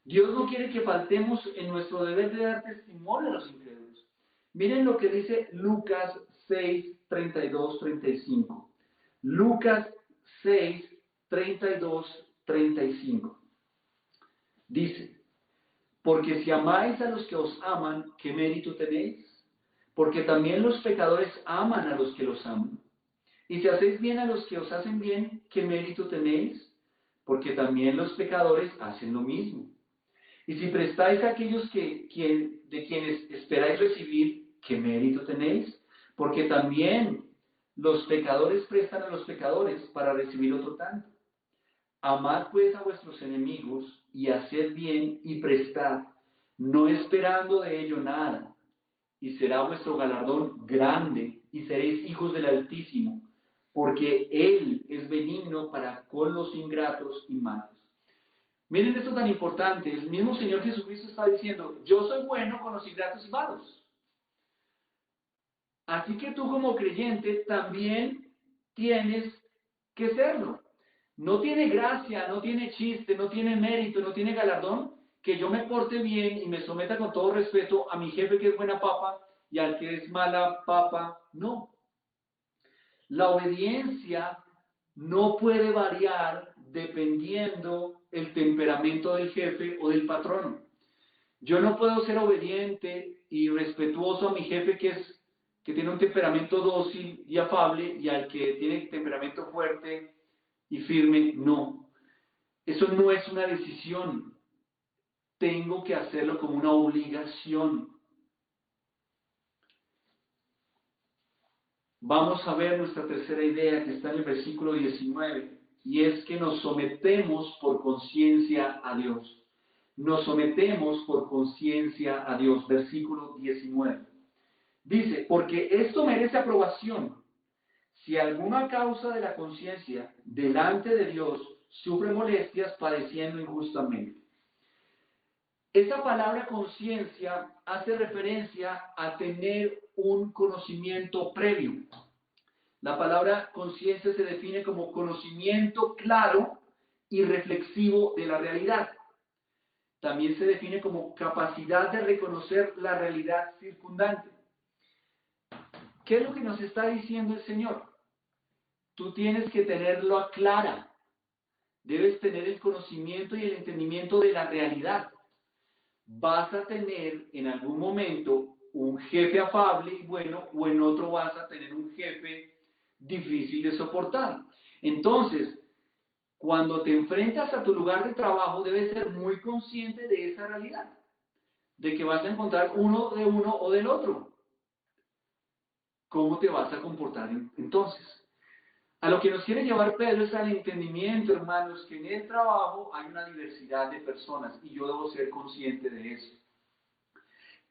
Dios no quiere que faltemos en nuestro deber de dar testimonio a los incrédulos. Miren lo que dice Lucas 6, 32, 35. Lucas 6, 32, 35. Dice: porque si amáis a los que os aman, ¿qué mérito tenéis? Porque también los pecadores aman a los que los aman. Y si hacéis bien a los que os hacen bien, ¿qué mérito tenéis? Porque también los pecadores hacen lo mismo. Y si prestáis a aquellos de quienes esperáis recibir, ¿qué mérito tenéis? Porque también los pecadores prestan a los pecadores para recibir otro tanto. Amad pues a vuestros enemigos y haced bien y prestad, no esperando de ello nada, y será vuestro galardón grande y seréis hijos del Altísimo, porque Él es benigno para con los ingratos y malos. Miren esto tan importante, el mismo Señor Jesucristo está diciendo: yo soy bueno con los ingratos y malos. Así que tú como creyente también tienes que serlo. No tiene gracia, no tiene chiste, no tiene mérito, no tiene galardón que yo me porte bien y me someta con todo respeto a mi jefe que es buena papa y al que es mala papa. No. La obediencia no puede variar dependiendo el temperamento del jefe o del patrón. Yo no puedo ser obediente y respetuoso a mi jefe que tiene un temperamento dócil y afable, y al que tiene temperamento fuerte y firme. No. Eso no es una decisión. Tengo que hacerlo como una obligación. Vamos a ver nuestra tercera idea que está en el versículo 19, y es que nos sometemos por conciencia a Dios. Nos sometemos por conciencia a Dios. Versículo 19. Dice: porque esto merece aprobación. Si alguna causa de la conciencia delante de Dios sufre molestias padeciendo injustamente. Esa palabra conciencia hace referencia a tener un conocimiento previo. La palabra conciencia se define como conocimiento claro y reflexivo de la realidad. También se define como capacidad de reconocer la realidad circundante. ¿Qué es lo que nos está diciendo el Señor? Tú tienes que tenerlo clara. Debes tener el conocimiento y el entendimiento de la realidad. Vas a tener en algún momento un jefe afable y bueno, o en otro vas a tener un jefe difícil de soportar. Entonces, cuando te enfrentas a tu lugar de trabajo, debes ser muy consciente de esa realidad, de que vas a encontrar uno de uno o del otro. ¿Cómo te vas a comportar entonces? A lo que nos quiere llevar Pedro es al entendimiento, hermanos, que en el trabajo hay una diversidad de personas y yo debo ser consciente de eso.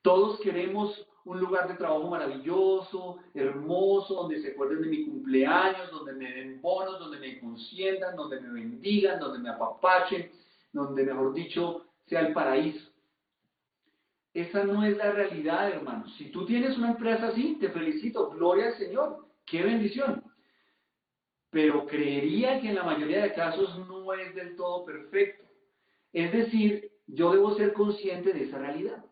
Todos queremos un lugar de trabajo maravilloso, hermoso, donde se acuerden de mi cumpleaños, donde me den bonos, donde me consientan, donde me bendigan, donde me apapachen, donde, mejor dicho, sea el paraíso. Esa no es la realidad, hermanos. Si tú tienes una empresa así, te felicito, gloria al Señor, qué bendición. Pero creería que en la mayoría de casos no es del todo perfecto. Es decir, yo debo ser consciente de esa realidad.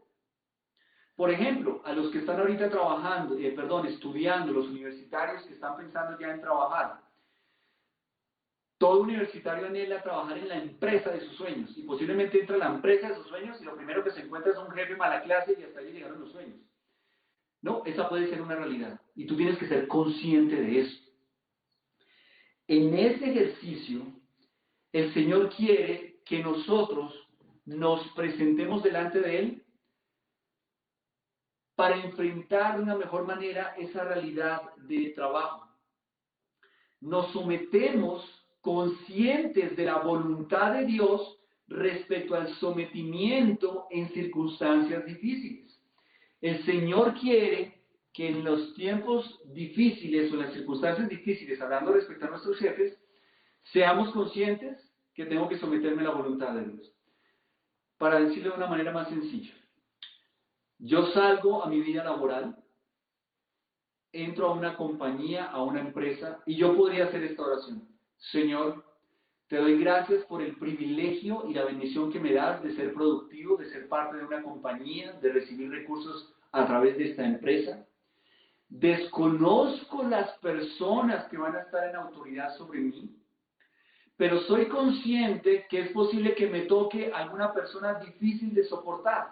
Por ejemplo, a los que están ahorita trabajando, estudiando, los universitarios que están pensando ya en trabajar. Todo universitario anhela trabajar en la empresa de sus sueños, y posiblemente entra a la empresa de sus sueños y lo primero que se encuentra es un jefe mala clase y hasta ahí llegaron los sueños. No, esa puede ser una realidad y tú tienes que ser consciente de eso. En ese ejercicio, el Señor quiere que nosotros nos presentemos delante de Él para enfrentar de una mejor manera esa realidad de trabajo. Nos sometemos conscientes de la voluntad de Dios respecto al sometimiento en circunstancias difíciles. El Señor quiere que en los tiempos difíciles o en las circunstancias difíciles, hablando respecto a nuestros jefes, seamos conscientes que tengo que someterme a la voluntad de Dios. Para decirlo de una manera más sencilla, yo salgo a mi vida laboral, entro a una compañía, a una empresa, y yo podría hacer esta oración. Señor, te doy gracias por el privilegio y la bendición que me das de ser productivo, de ser parte de una compañía, de recibir recursos a través de esta empresa. Desconozco las personas que van a estar en autoridad sobre mí, pero soy consciente que es posible que me toque alguna persona difícil de soportar.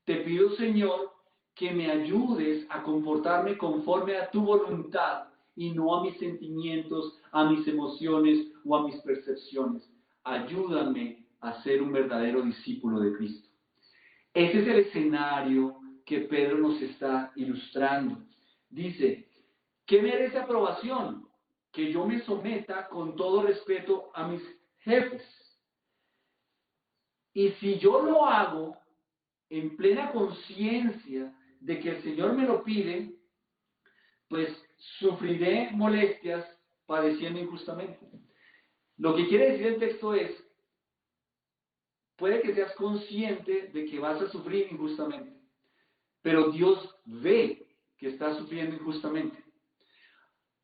Te pido, Señor, que me ayudes a comportarme conforme a tu voluntad y no a mis sentimientos, a mis emociones o a mis percepciones. Ayúdame a ser un verdadero discípulo de Cristo. Ese es el escenario que Pedro nos está ilustrando. Dice, ¿qué merece aprobación? Que yo me someta con todo respeto a mis jefes. Y si yo lo hago en plena conciencia de que el Señor me lo pide, pues sufriré molestias padeciendo injustamente. Lo que quiere decir el texto es, puede que seas consciente de que vas a sufrir injustamente, pero Dios ve que estás sufriendo injustamente.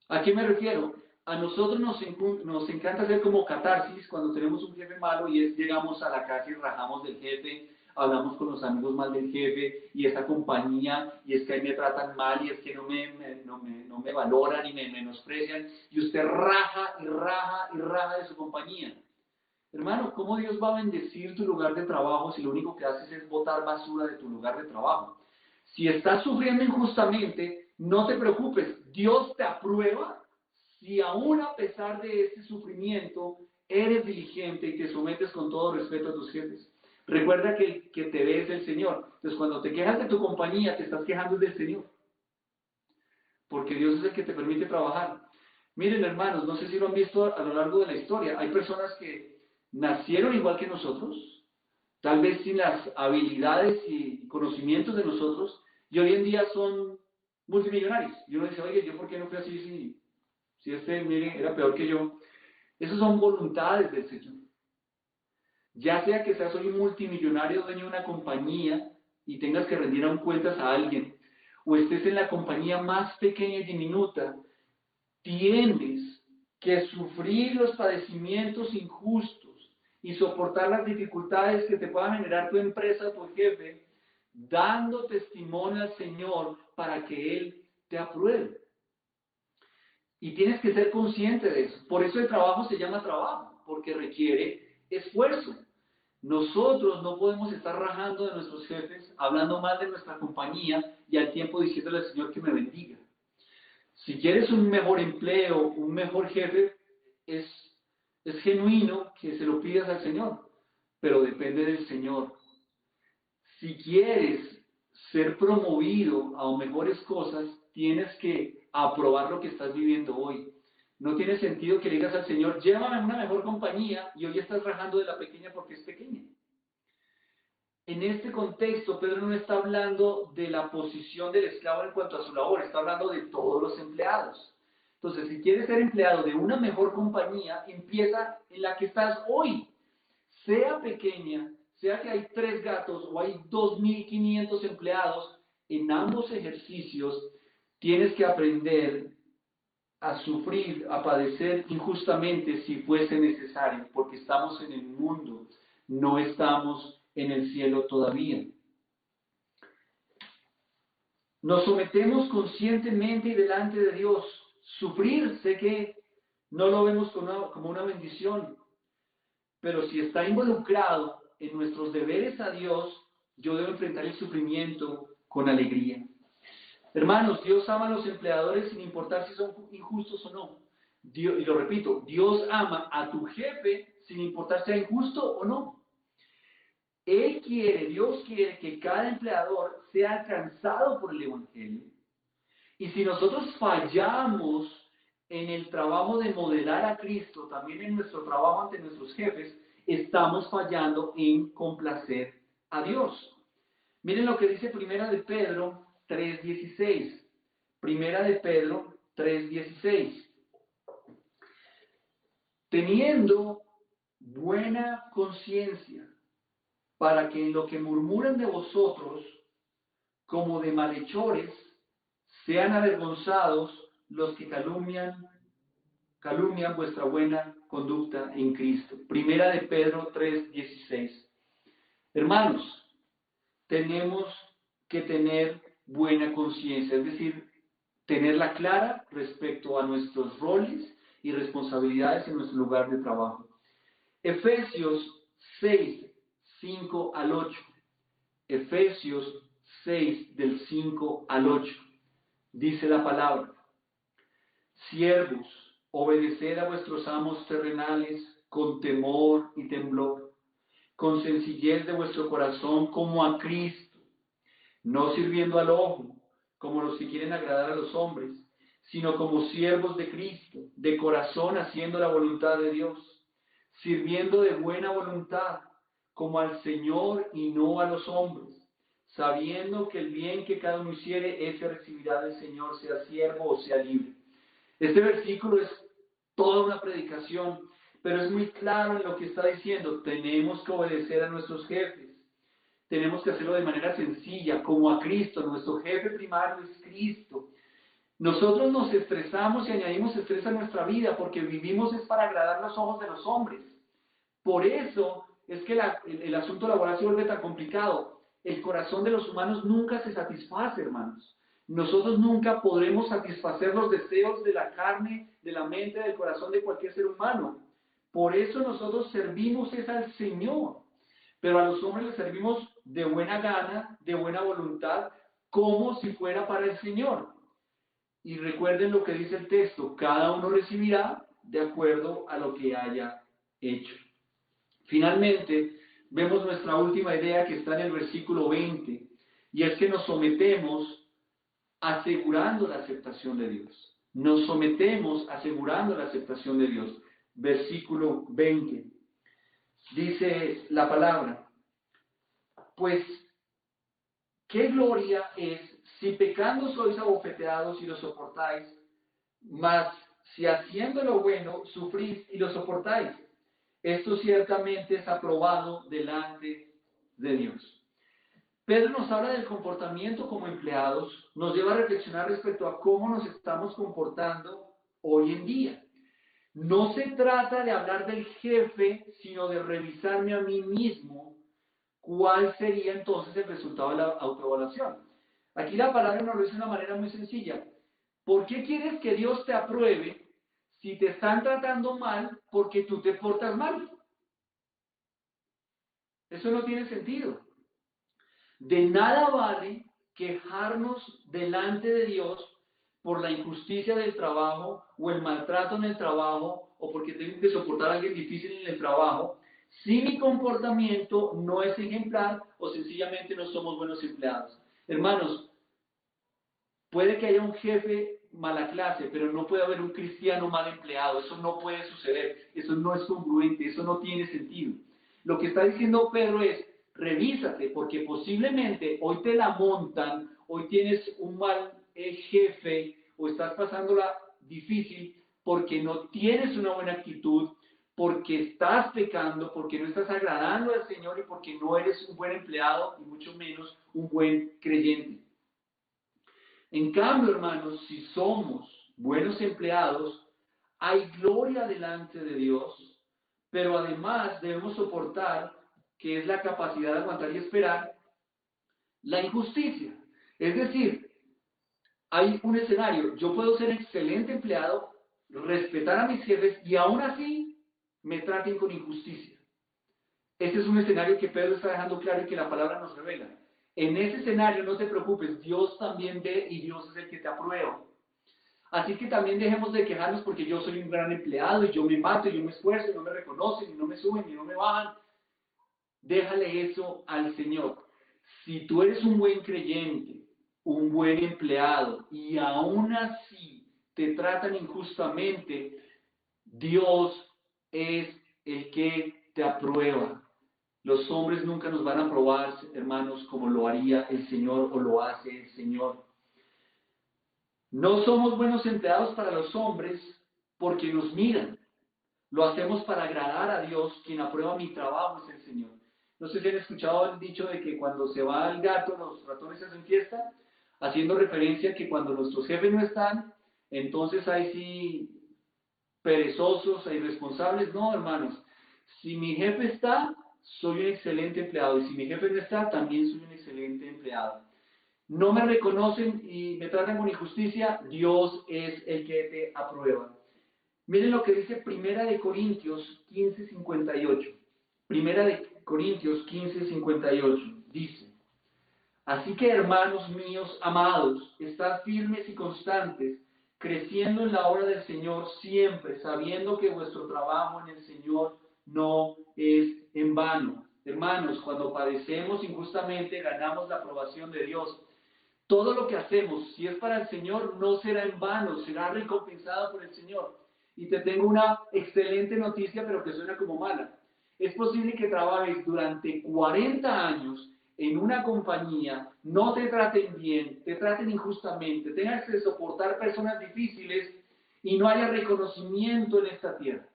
¿A qué me refiero? A nosotros nos encanta hacer como catarsis cuando tenemos un jefe malo y llegamos a la casa y rajamos del jefe, hablamos con los amigos mal del jefe y esta compañía, y es que ahí me tratan mal y es que no me valoran y me menosprecian, y usted raja y raja y raja de su compañía. Hermano, ¿cómo Dios va a bendecir tu lugar de trabajo si lo único que haces es botar basura de tu lugar de trabajo? Si estás sufriendo injustamente, no te preocupes, Dios te aprueba si aún a pesar de este sufrimiento eres diligente y te sometes con todo respeto a tus jefes. Recuerda que el que te ve es el Señor. Entonces, cuando te quejas de tu compañía, te estás quejando del Señor. Porque Dios es el que te permite trabajar. Miren, hermanos, no sé si lo han visto a lo largo de la historia. Hay personas que nacieron igual que nosotros, tal vez sin las habilidades y conocimientos de nosotros, y hoy en día son multimillonarios. Y uno dice, oye, ¿yo por qué no fui así si este, mire, era peor que yo? Esas son voluntades del Señor. Ya sea que seas hoy un multimillonario dueño de una compañía y tengas que rendir cuentas a alguien, o estés en la compañía más pequeña y diminuta, tienes que sufrir los padecimientos injustos y soportar las dificultades que te puedan generar tu empresa o tu jefe, dando testimonio al Señor para que Él te apruebe. Y tienes que ser consciente de eso. Por eso el trabajo se llama trabajo, porque requiere esfuerzo. Nosotros no podemos estar rajando de nuestros jefes, hablando mal de nuestra compañía y al tiempo diciéndole al Señor que me bendiga. Si quieres un mejor empleo, un mejor jefe, es genuino que se lo pidas al Señor, pero depende del Señor. Si quieres ser promovido a mejores cosas, tienes que aprobar lo que estás viviendo hoy. No tiene sentido que le digas al Señor, llévame a una mejor compañía y hoy estás rajando de la pequeña porque es pequeña. En este contexto, Pedro no está hablando de la posición del esclavo en cuanto a su labor, está hablando de todos los empleados. Entonces, si quieres ser empleado de una mejor compañía, empieza en la que estás hoy. Sea pequeña, sea que hay 3 gatos o hay 2.500 empleados, en ambos ejercicios tienes que aprender a sufrir, a padecer injustamente si fuese necesario, porque estamos en el mundo, no estamos en el cielo todavía. Nos sometemos conscientemente y delante de Dios. Sufrir, sé que no lo vemos como una bendición, pero si está involucrado en nuestros deberes a Dios, yo debo enfrentar el sufrimiento con alegría. Hermanos, Dios ama a los empleadores sin importar si son injustos o no. Dios, y lo repito, Dios ama a tu jefe sin importar si es injusto o no. Dios quiere que cada empleador sea alcanzado por el Evangelio. Y si nosotros fallamos en el trabajo de modelar a Cristo, también en nuestro trabajo ante nuestros jefes, estamos fallando en complacer a Dios. Miren lo que dice Primera de Pedro 3:16. Primera de Pedro 3:16. Teniendo buena conciencia, para que en lo que murmuran de vosotros, como de malhechores, sean avergonzados los que calumnian vuestra buena conducta en Cristo. Primera de Pedro 3:16. Hermanos, tenemos que tener buena conciencia, es decir, tenerla clara respecto a nuestros roles y responsabilidades en nuestro lugar de trabajo. Efesios 6:5 al 8. Efesios 6, del 5 al 8. Dice la palabra: Siervos, obedeced a vuestros amos terrenales con temor y temblor, con sencillez de vuestro corazón como a Cristo, no sirviendo al ojo, como los que quieren agradar a los hombres, sino como siervos de Cristo, de corazón haciendo la voluntad de Dios, sirviendo de buena voluntad, como al Señor y no a los hombres, sabiendo que el bien que cada uno hiciere, ese recibirá del Señor, sea siervo o sea libre. Este versículo es toda una predicación, pero es muy claro en lo que está diciendo. Tenemos que obedecer a nuestros jefes. Tenemos que hacerlo de manera sencilla, como a Cristo. Nuestro jefe primario es Cristo. Nosotros nos estresamos y añadimos estrés a nuestra vida porque vivimos es para agradar los ojos de los hombres. Por eso es que el asunto laboral se vuelve tan complicado. El corazón de los humanos nunca se satisface, hermanos. Nosotros nunca podremos satisfacer los deseos de la carne, de la mente, del corazón de cualquier ser humano. Por eso nosotros servimos es al Señor. Pero a los hombres les servimos de buena gana, de buena voluntad, como si fuera para el Señor. Y recuerden lo que dice el texto: cada uno recibirá de acuerdo a lo que haya hecho. Finalmente, vemos nuestra última idea que está en el versículo 20, y es que nos sometemos asegurando la aceptación de Dios. Nos sometemos asegurando la aceptación de Dios. Versículo 20. Dice la palabra: pues, ¿qué gloria es si pecando sois abofeteados y lo soportáis? Mas si haciendo lo bueno sufrís y lo soportáis, esto ciertamente es aprobado delante de Dios. Pedro nos habla del comportamiento como empleados, nos lleva a reflexionar respecto a cómo nos estamos comportando hoy en día. No se trata de hablar del jefe, sino de revisarme a mí mismo cuál sería entonces el resultado de la autoevaluación. Aquí la palabra nos lo dice de una manera muy sencilla. ¿Por qué quieres que Dios te apruebe si te están tratando mal porque tú te portas mal? Eso no tiene sentido. De nada vale quejarnos delante de Dios por la injusticia del trabajo o el maltrato en el trabajo o porque tengo que soportar a alguien difícil en el trabajo si mi comportamiento no es ejemplar o sencillamente no somos buenos empleados. Hermanos, puede que haya un jefe mala clase, pero no puede haber un cristiano mal empleado. Eso no puede suceder. Eso no es congruente. Eso no tiene sentido. Lo que está diciendo Pedro es: revísate, porque posiblemente hoy te la montan, hoy tienes un mal jefe o estás pasándola difícil porque no tienes una buena actitud, porque estás pecando, porque no estás agradando al Señor y porque no eres un buen empleado y mucho menos un buen creyente. En cambio, hermanos, si somos buenos empleados, hay gloria delante de Dios, pero además debemos soportar, que es la capacidad de aguantar y esperar, la injusticia. Es decir, hay un escenario: yo puedo ser excelente empleado, respetar a mis jefes y aún así me traten con injusticia. Este es un escenario que Pedro está dejando claro y que la palabra nos revela. En ese escenario no te preocupes, Dios también ve y Dios es el que te aprueba. Así que también dejemos de quejarnos porque yo soy un gran empleado y yo me mato y yo me esfuerzo y no me reconocen y no me suben y no me bajan. Déjale eso al Señor. Si tú eres un buen creyente, un buen empleado y aún así te tratan injustamente, Dios es el que te aprueba. Los hombres nunca nos van a aprobar, hermanos, como lo haría el Señor o lo hace el Señor. No somos buenos empleados para los hombres porque nos miran, Lo hacemos para agradar a Dios, quien aprueba mi trabajo es el Señor. No sé si han escuchado el dicho de que cuando se va el gato, los ratones hacen fiesta, haciendo referencia a que cuando nuestros jefes no están, entonces hay sí perezosos e irresponsables. No, hermanos, si mi jefe está, soy un excelente empleado, y si mi jefe no está, también soy un excelente empleado. No me reconocen y me tratan con injusticia, Dios es el que te aprueba. Miren lo que dice Primera de Corintios 15:58. Primera de Corintios 15:58 dice: Así que, hermanos míos amados, estad firmes y constantes, creciendo en la obra del Señor siempre, sabiendo que vuestro trabajo en el Señor no es en vano. Hermanos, cuando padecemos injustamente, ganamos la aprobación de Dios. Todo lo que hacemos, si es para el Señor, no será en vano, será recompensado por el Señor. Y te tengo una excelente noticia, pero que suena como mala. Es posible que trabajes durante 40 años en una compañía, no te traten bien, te traten injustamente, tengas que soportar personas difíciles y no haya reconocimiento en esta tierra.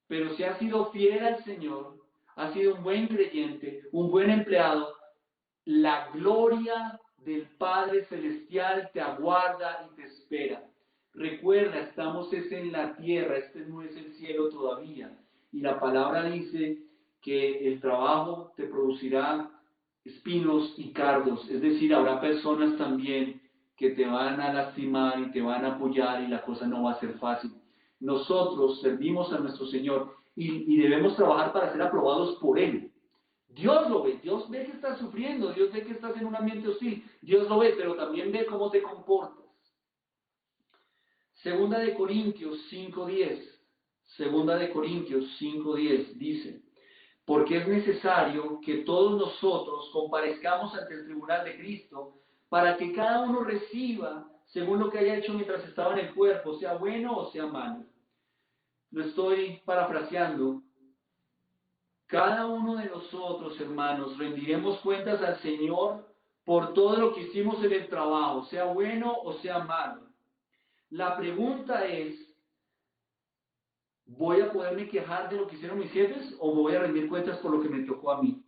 Pero si has sido fiel al Señor, has sido un buen creyente, un buen empleado, la gloria del Padre Celestial te aguarda y te espera. Recuerda, estamos en la tierra, este no es el cielo todavía. Y la palabra dice que el trabajo te producirá espinos y cardos, es decir, habrá personas también que te van a lastimar y te van a apoyar y la cosa no va a ser fácil. Nosotros servimos a nuestro Señor y debemos trabajar para ser aprobados por Él. Dios lo ve, Dios ve que estás sufriendo, Dios ve que estás en un ambiente hostil, Dios lo ve, pero también ve cómo te comportas. Segunda de Corintios 5:10, Segunda de Corintios 5:10 dice: porque es necesario que todos nosotros comparezcamos ante el tribunal de Cristo para que cada uno reciba según lo que haya hecho mientras estaba en el cuerpo, sea bueno o sea malo. Lo estoy parafraseando. Cada uno de nosotros, hermanos, rendiremos cuentas al Señor por todo lo que hicimos en el trabajo, sea bueno o sea malo. La pregunta es, ¿voy a poderme quejar de lo que hicieron mis jefes o voy a rendir cuentas por lo que me tocó a mí?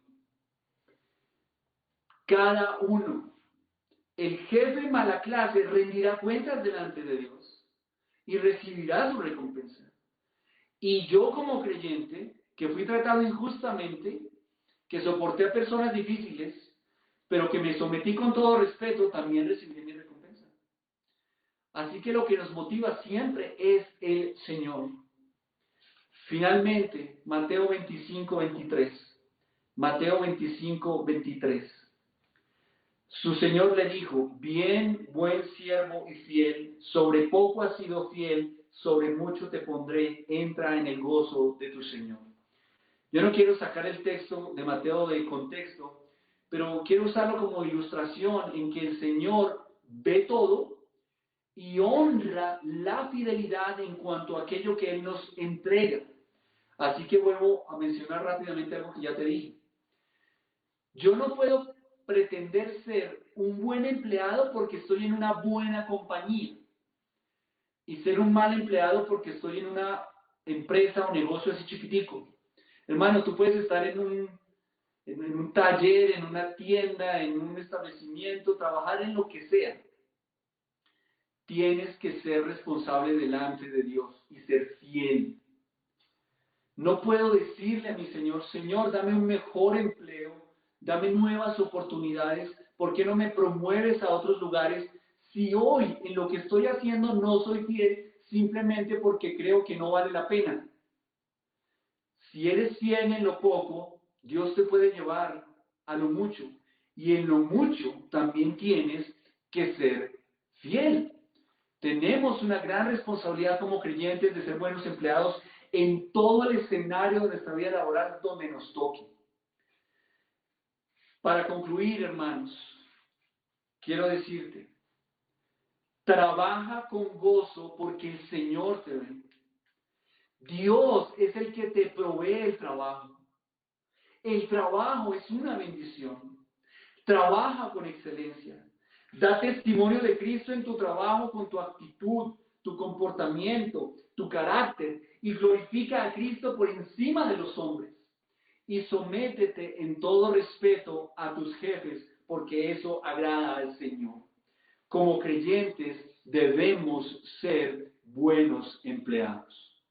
Cada uno. El jefe mala clase rendirá cuentas delante de Dios y recibirá su recompensa. Y yo como creyente, que fui tratado injustamente, que soporté a personas difíciles, pero que me sometí con todo respeto, también recibiré mi recompensa. Así que lo que nos motiva siempre es el Señor. Finalmente, Mateo 25:23. Mateo 25:23. Su Señor le dijo: bien, buen siervo y fiel, sobre poco has sido fiel, sobre mucho te pondré, entra en el gozo de tu Señor. Yo no quiero sacar el texto de Mateo del contexto, pero quiero usarlo como ilustración en que el Señor ve todo y honra la fidelidad en cuanto a aquello que Él nos entrega. Así que vuelvo a mencionar rápidamente algo que ya te dije. Yo no puedo pretender ser un buen empleado porque estoy en una buena compañía y ser un mal empleado porque estoy en una empresa o negocio así chiquitico. Hermano, tú puedes estar en un taller, en una tienda, en un establecimiento, trabajar en lo que sea. Tienes que ser responsable delante de Dios y ser fiel. No puedo decirle a mi Señor: Señor, dame un mejor empleo, dame nuevas oportunidades, ¿por qué no me promueves a otros lugares? Si hoy en lo que estoy haciendo no soy fiel, simplemente porque creo que no vale la pena. Si eres fiel en lo poco, Dios te puede llevar a lo mucho. Y en lo mucho también tienes que ser fiel. Tenemos una gran responsabilidad como creyentes de ser buenos empleados en todo el escenario de nuestra vida laboral donde nos toque. Para concluir, hermanos, quiero decirte, trabaja con gozo porque el Señor te ve. Dios es el que te provee el trabajo. El trabajo es una bendición. Trabaja con excelencia. Da testimonio de Cristo en tu trabajo con tu actitud, tu comportamiento, tu carácter y glorifica a Cristo por encima de los hombres. Y sométete en todo respeto a tus jefes, porque eso agrada al Señor. Como creyentes debemos ser buenos empleados.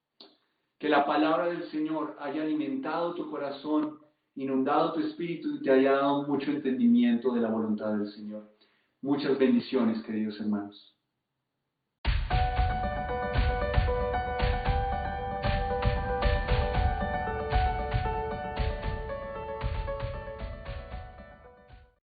Que la palabra del Señor haya alimentado tu corazón, inundado tu espíritu y te haya dado mucho entendimiento de la voluntad del Señor. Muchas bendiciones, queridos hermanos.